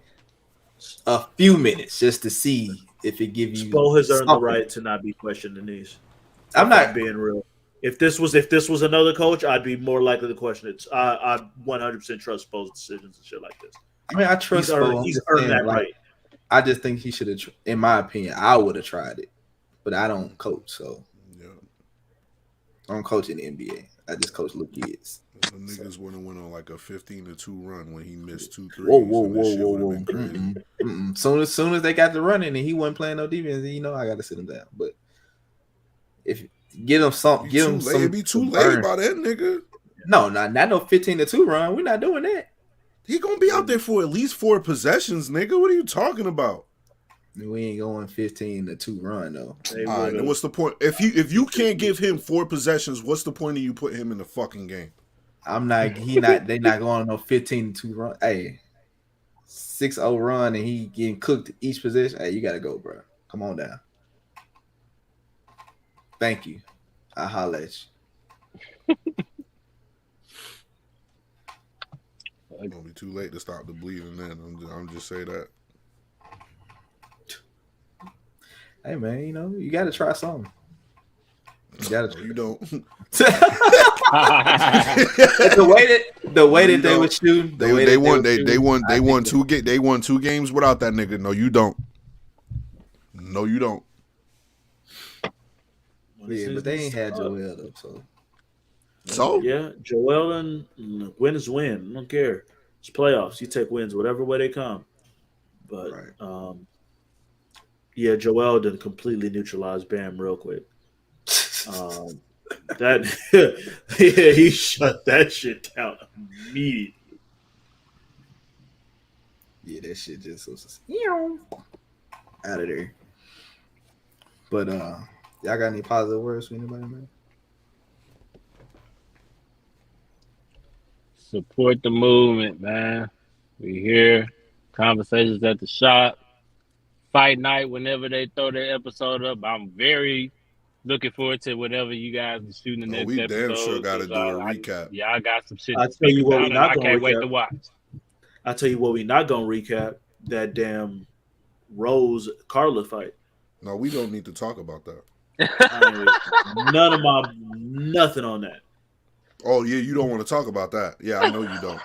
a few minutes just to see if it gives you? Spo has earned the right to not be questioned in these. I'm not being real. If this was another coach, I'd be more likely to question it. I 100% trust Spo's decisions and shit like this. I mean, I trust Spo. He's earned that right. I just think he should have. In my opinion, I would have tried it, but I don't coach, so. I don't coach in the NBA. I just coach little kids. The niggas wouldn't went on like a 15-2 run when he missed 2 threes. Whoa. Soon as they got the running and he wasn't playing no defense, I got to sit him down. But if give him some, it'd be too late by that nigga. No, not no 15-2 run. We're not doing that. He gonna be out there for at least 4 possessions, nigga. What are you talking about? We ain't going 15-2 run though. All right, then what's the point? If you can't give him 4 possessions, what's the point of you put him in the fucking game? They not going on no 15-2 run. Hey, 6-0 run and he getting cooked each possession. Hey, you gotta go, bro. Come on down. Thank you. I'll holler at you. It's gonna be too late to stop the bleeding then. I'm just say that. Hey man, you gotta try something. You gotta try. You don't. the way that they were shooting, they won 2 games without that nigga. No, you don't. No, you don't. Yeah, but they ain't had Joel though, So yeah, Joel and win is win. I don't care. It's playoffs. You take wins whatever way they come. But yeah, Joel did completely neutralize Bam real quick. That yeah, he shut that shit down immediately. Yeah, that shit just was out of there. But y'all got any positive words for anybody, man? Support the movement, man. We here. Conversations at the shop. Fight night whenever they throw their episode up. I'm very looking forward to whenever you guys are shooting the next we episode. damn sure got to do a recap. I got some shit I'll to tell speak you what about, we and not I gonna can't wait recap. to watch. I'll tell you what we not gonna recap. That damn Rose Carla fight. No, we don't need to talk about that. Nothing on that. Oh yeah, you don't want to talk about that. Yeah, I know you don't.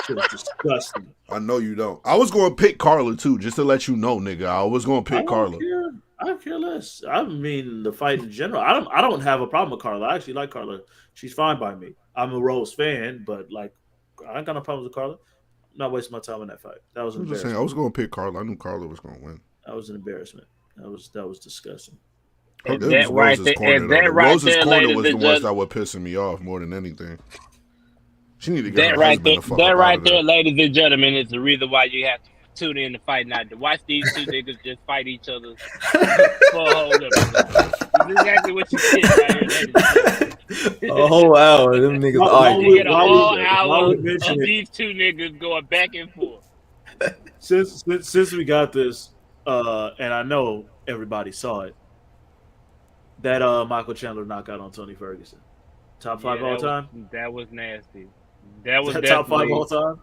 Shit was disgusting. I know you don't. I was going to pick Carla too, just to let you know, nigga. I was going to pick Carla. I don't care less. I mean, the fight in general. I don't have a problem with Carla. I actually like Carla. She's fine by me. I'm a Rose fan, but like, I ain't got no problems with Carla. I'm not wasting my time on that fight. That was I'm just embarrassing. saying, I was going to pick Carla. I knew Carla was going to win. That was an embarrassment. That was disgusting. And It that was right Rose's there, corner, and though. that right Rose's there, corner ladies was the and ones gentlemen. that were pissing me off more than anything. She need to get That her right husband there, the fuck that up right out of there, there. ladies and gentlemen, is the reason why you have to tune in to Fight Night to watch these two niggas just fight each other for a whole episode. This is exactly what you get right here, ladies and gentlemen. A whole hour, them niggas Why arguing. You get a whole why hour we of mention it? these two niggas going back and forth. Since we got this, and I know everybody saw it, that Michael Chandler knockout on Tony Ferguson, top 5 all time. That was nasty. That was Top 5 definitely all time.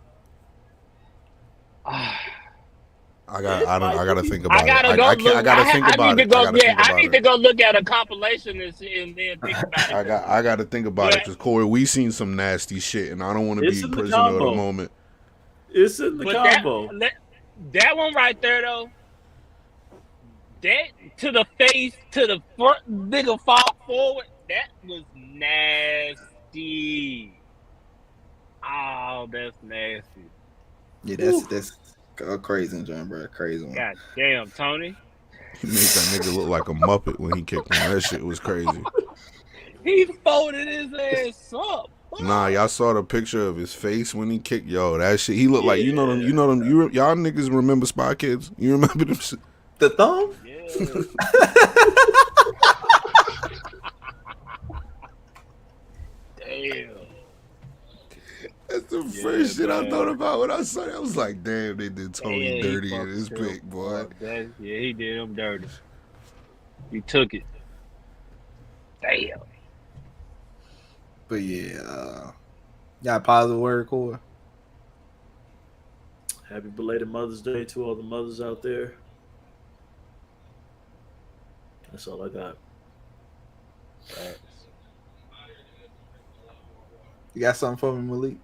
I gotta think about I gotta it. go. I gotta think about it. I need to go look at a compilation and then think about it. I gotta think about it because Corey, we seen some nasty shit, and I don't want to It's be in the prisoner of the combo. moment. It's in the But combo. that one right there though, that to the face, to the front, nigga fall forward, that was nasty. Oh, that's nasty. Yeah, that's a crazy joint, bro. Crazy one. God damn, Tony. He made that nigga look like a Muppet when he kicked him. That shit was crazy. He folded his ass up. Nah, y'all saw the picture of his face when he kicked. Yo, that shit. He looked like y'all niggas remember Spy Kids? You remember them shit? The thumb? Yeah. Damn. That's the first shit I thought about when I saw it. I was like, damn, they did Tony dirty in his pick, boy. Yeah, he did him dirty. He took it. Damn. But yeah, got a positive word, Corey. Happy belated Mother's Day to all the mothers out there. That's all I got. You got something for me, Malik?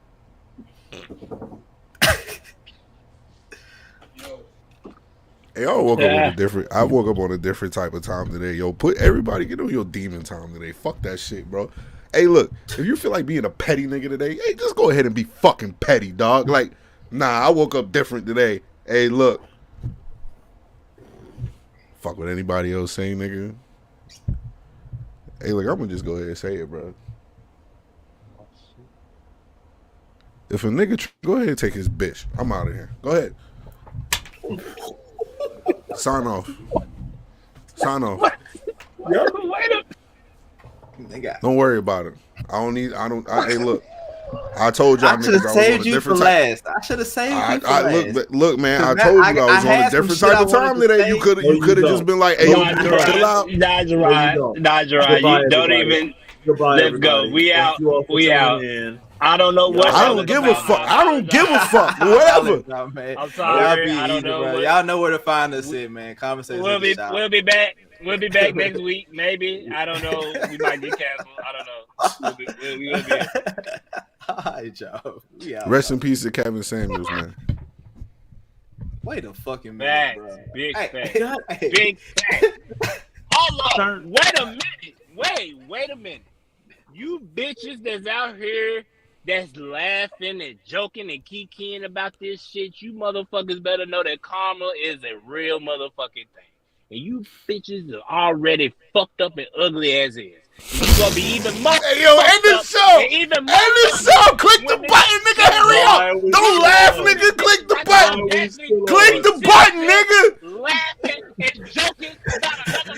Hey, I woke up on a different. I woke up on a different type of time today. Yo, put everybody get on your demon time today. Fuck that shit, bro. Hey, look, if you feel like being a petty nigga today, hey, just go ahead and be fucking petty, dog. Like, nah, I woke up different today. Hey, look, fuck what anybody else saying, nigga. Hey, look, I'm gonna just go ahead and say it, bro. If a nigga go ahead and take his bitch, I'm out of here. Go ahead. Sign off. Sign off. Don't worry about it. Hey, look. I told y'all I should have niggas I was on saved a you for different type. last. I should have saved you for last. Look, man. I Cause told you I I was on had a different some shit type of I wanted time to today. say. You could have just been like, "Hey, yo, chill out." Jarrod, don't even. Goodbye, Let's everybody. go. We out. Thank you all for We tuning out. in. I don't know what. I don't give a fuck. I don't give a fuck. Whatever. Nah, man. I'm sorry. Y'all I don't easy, know. bro. What, Y'all know where to find us at, man. Conversation. we'll be back. We'll be back next week. Maybe. I don't know. We might get canceled. I don't know. We will be. All right, y'all. Rest in peace to Kevin Samuels, man. Wait a fucking minute, bro. Big fact. Hey. Big fact. Hold on. Wait a minute. Wait a minute. You bitches that's out here that's laughing and joking and kikiing about this shit, you motherfuckers better know that karma is a real motherfucking thing. And you bitches are already fucked up and ugly as is. You gonna be even more. Hey, yo, end this show! End this show! Click the button, nigga! Hurry up! Don't laugh, nigga! Click the button! Click the button, nigga! Laughing and joking about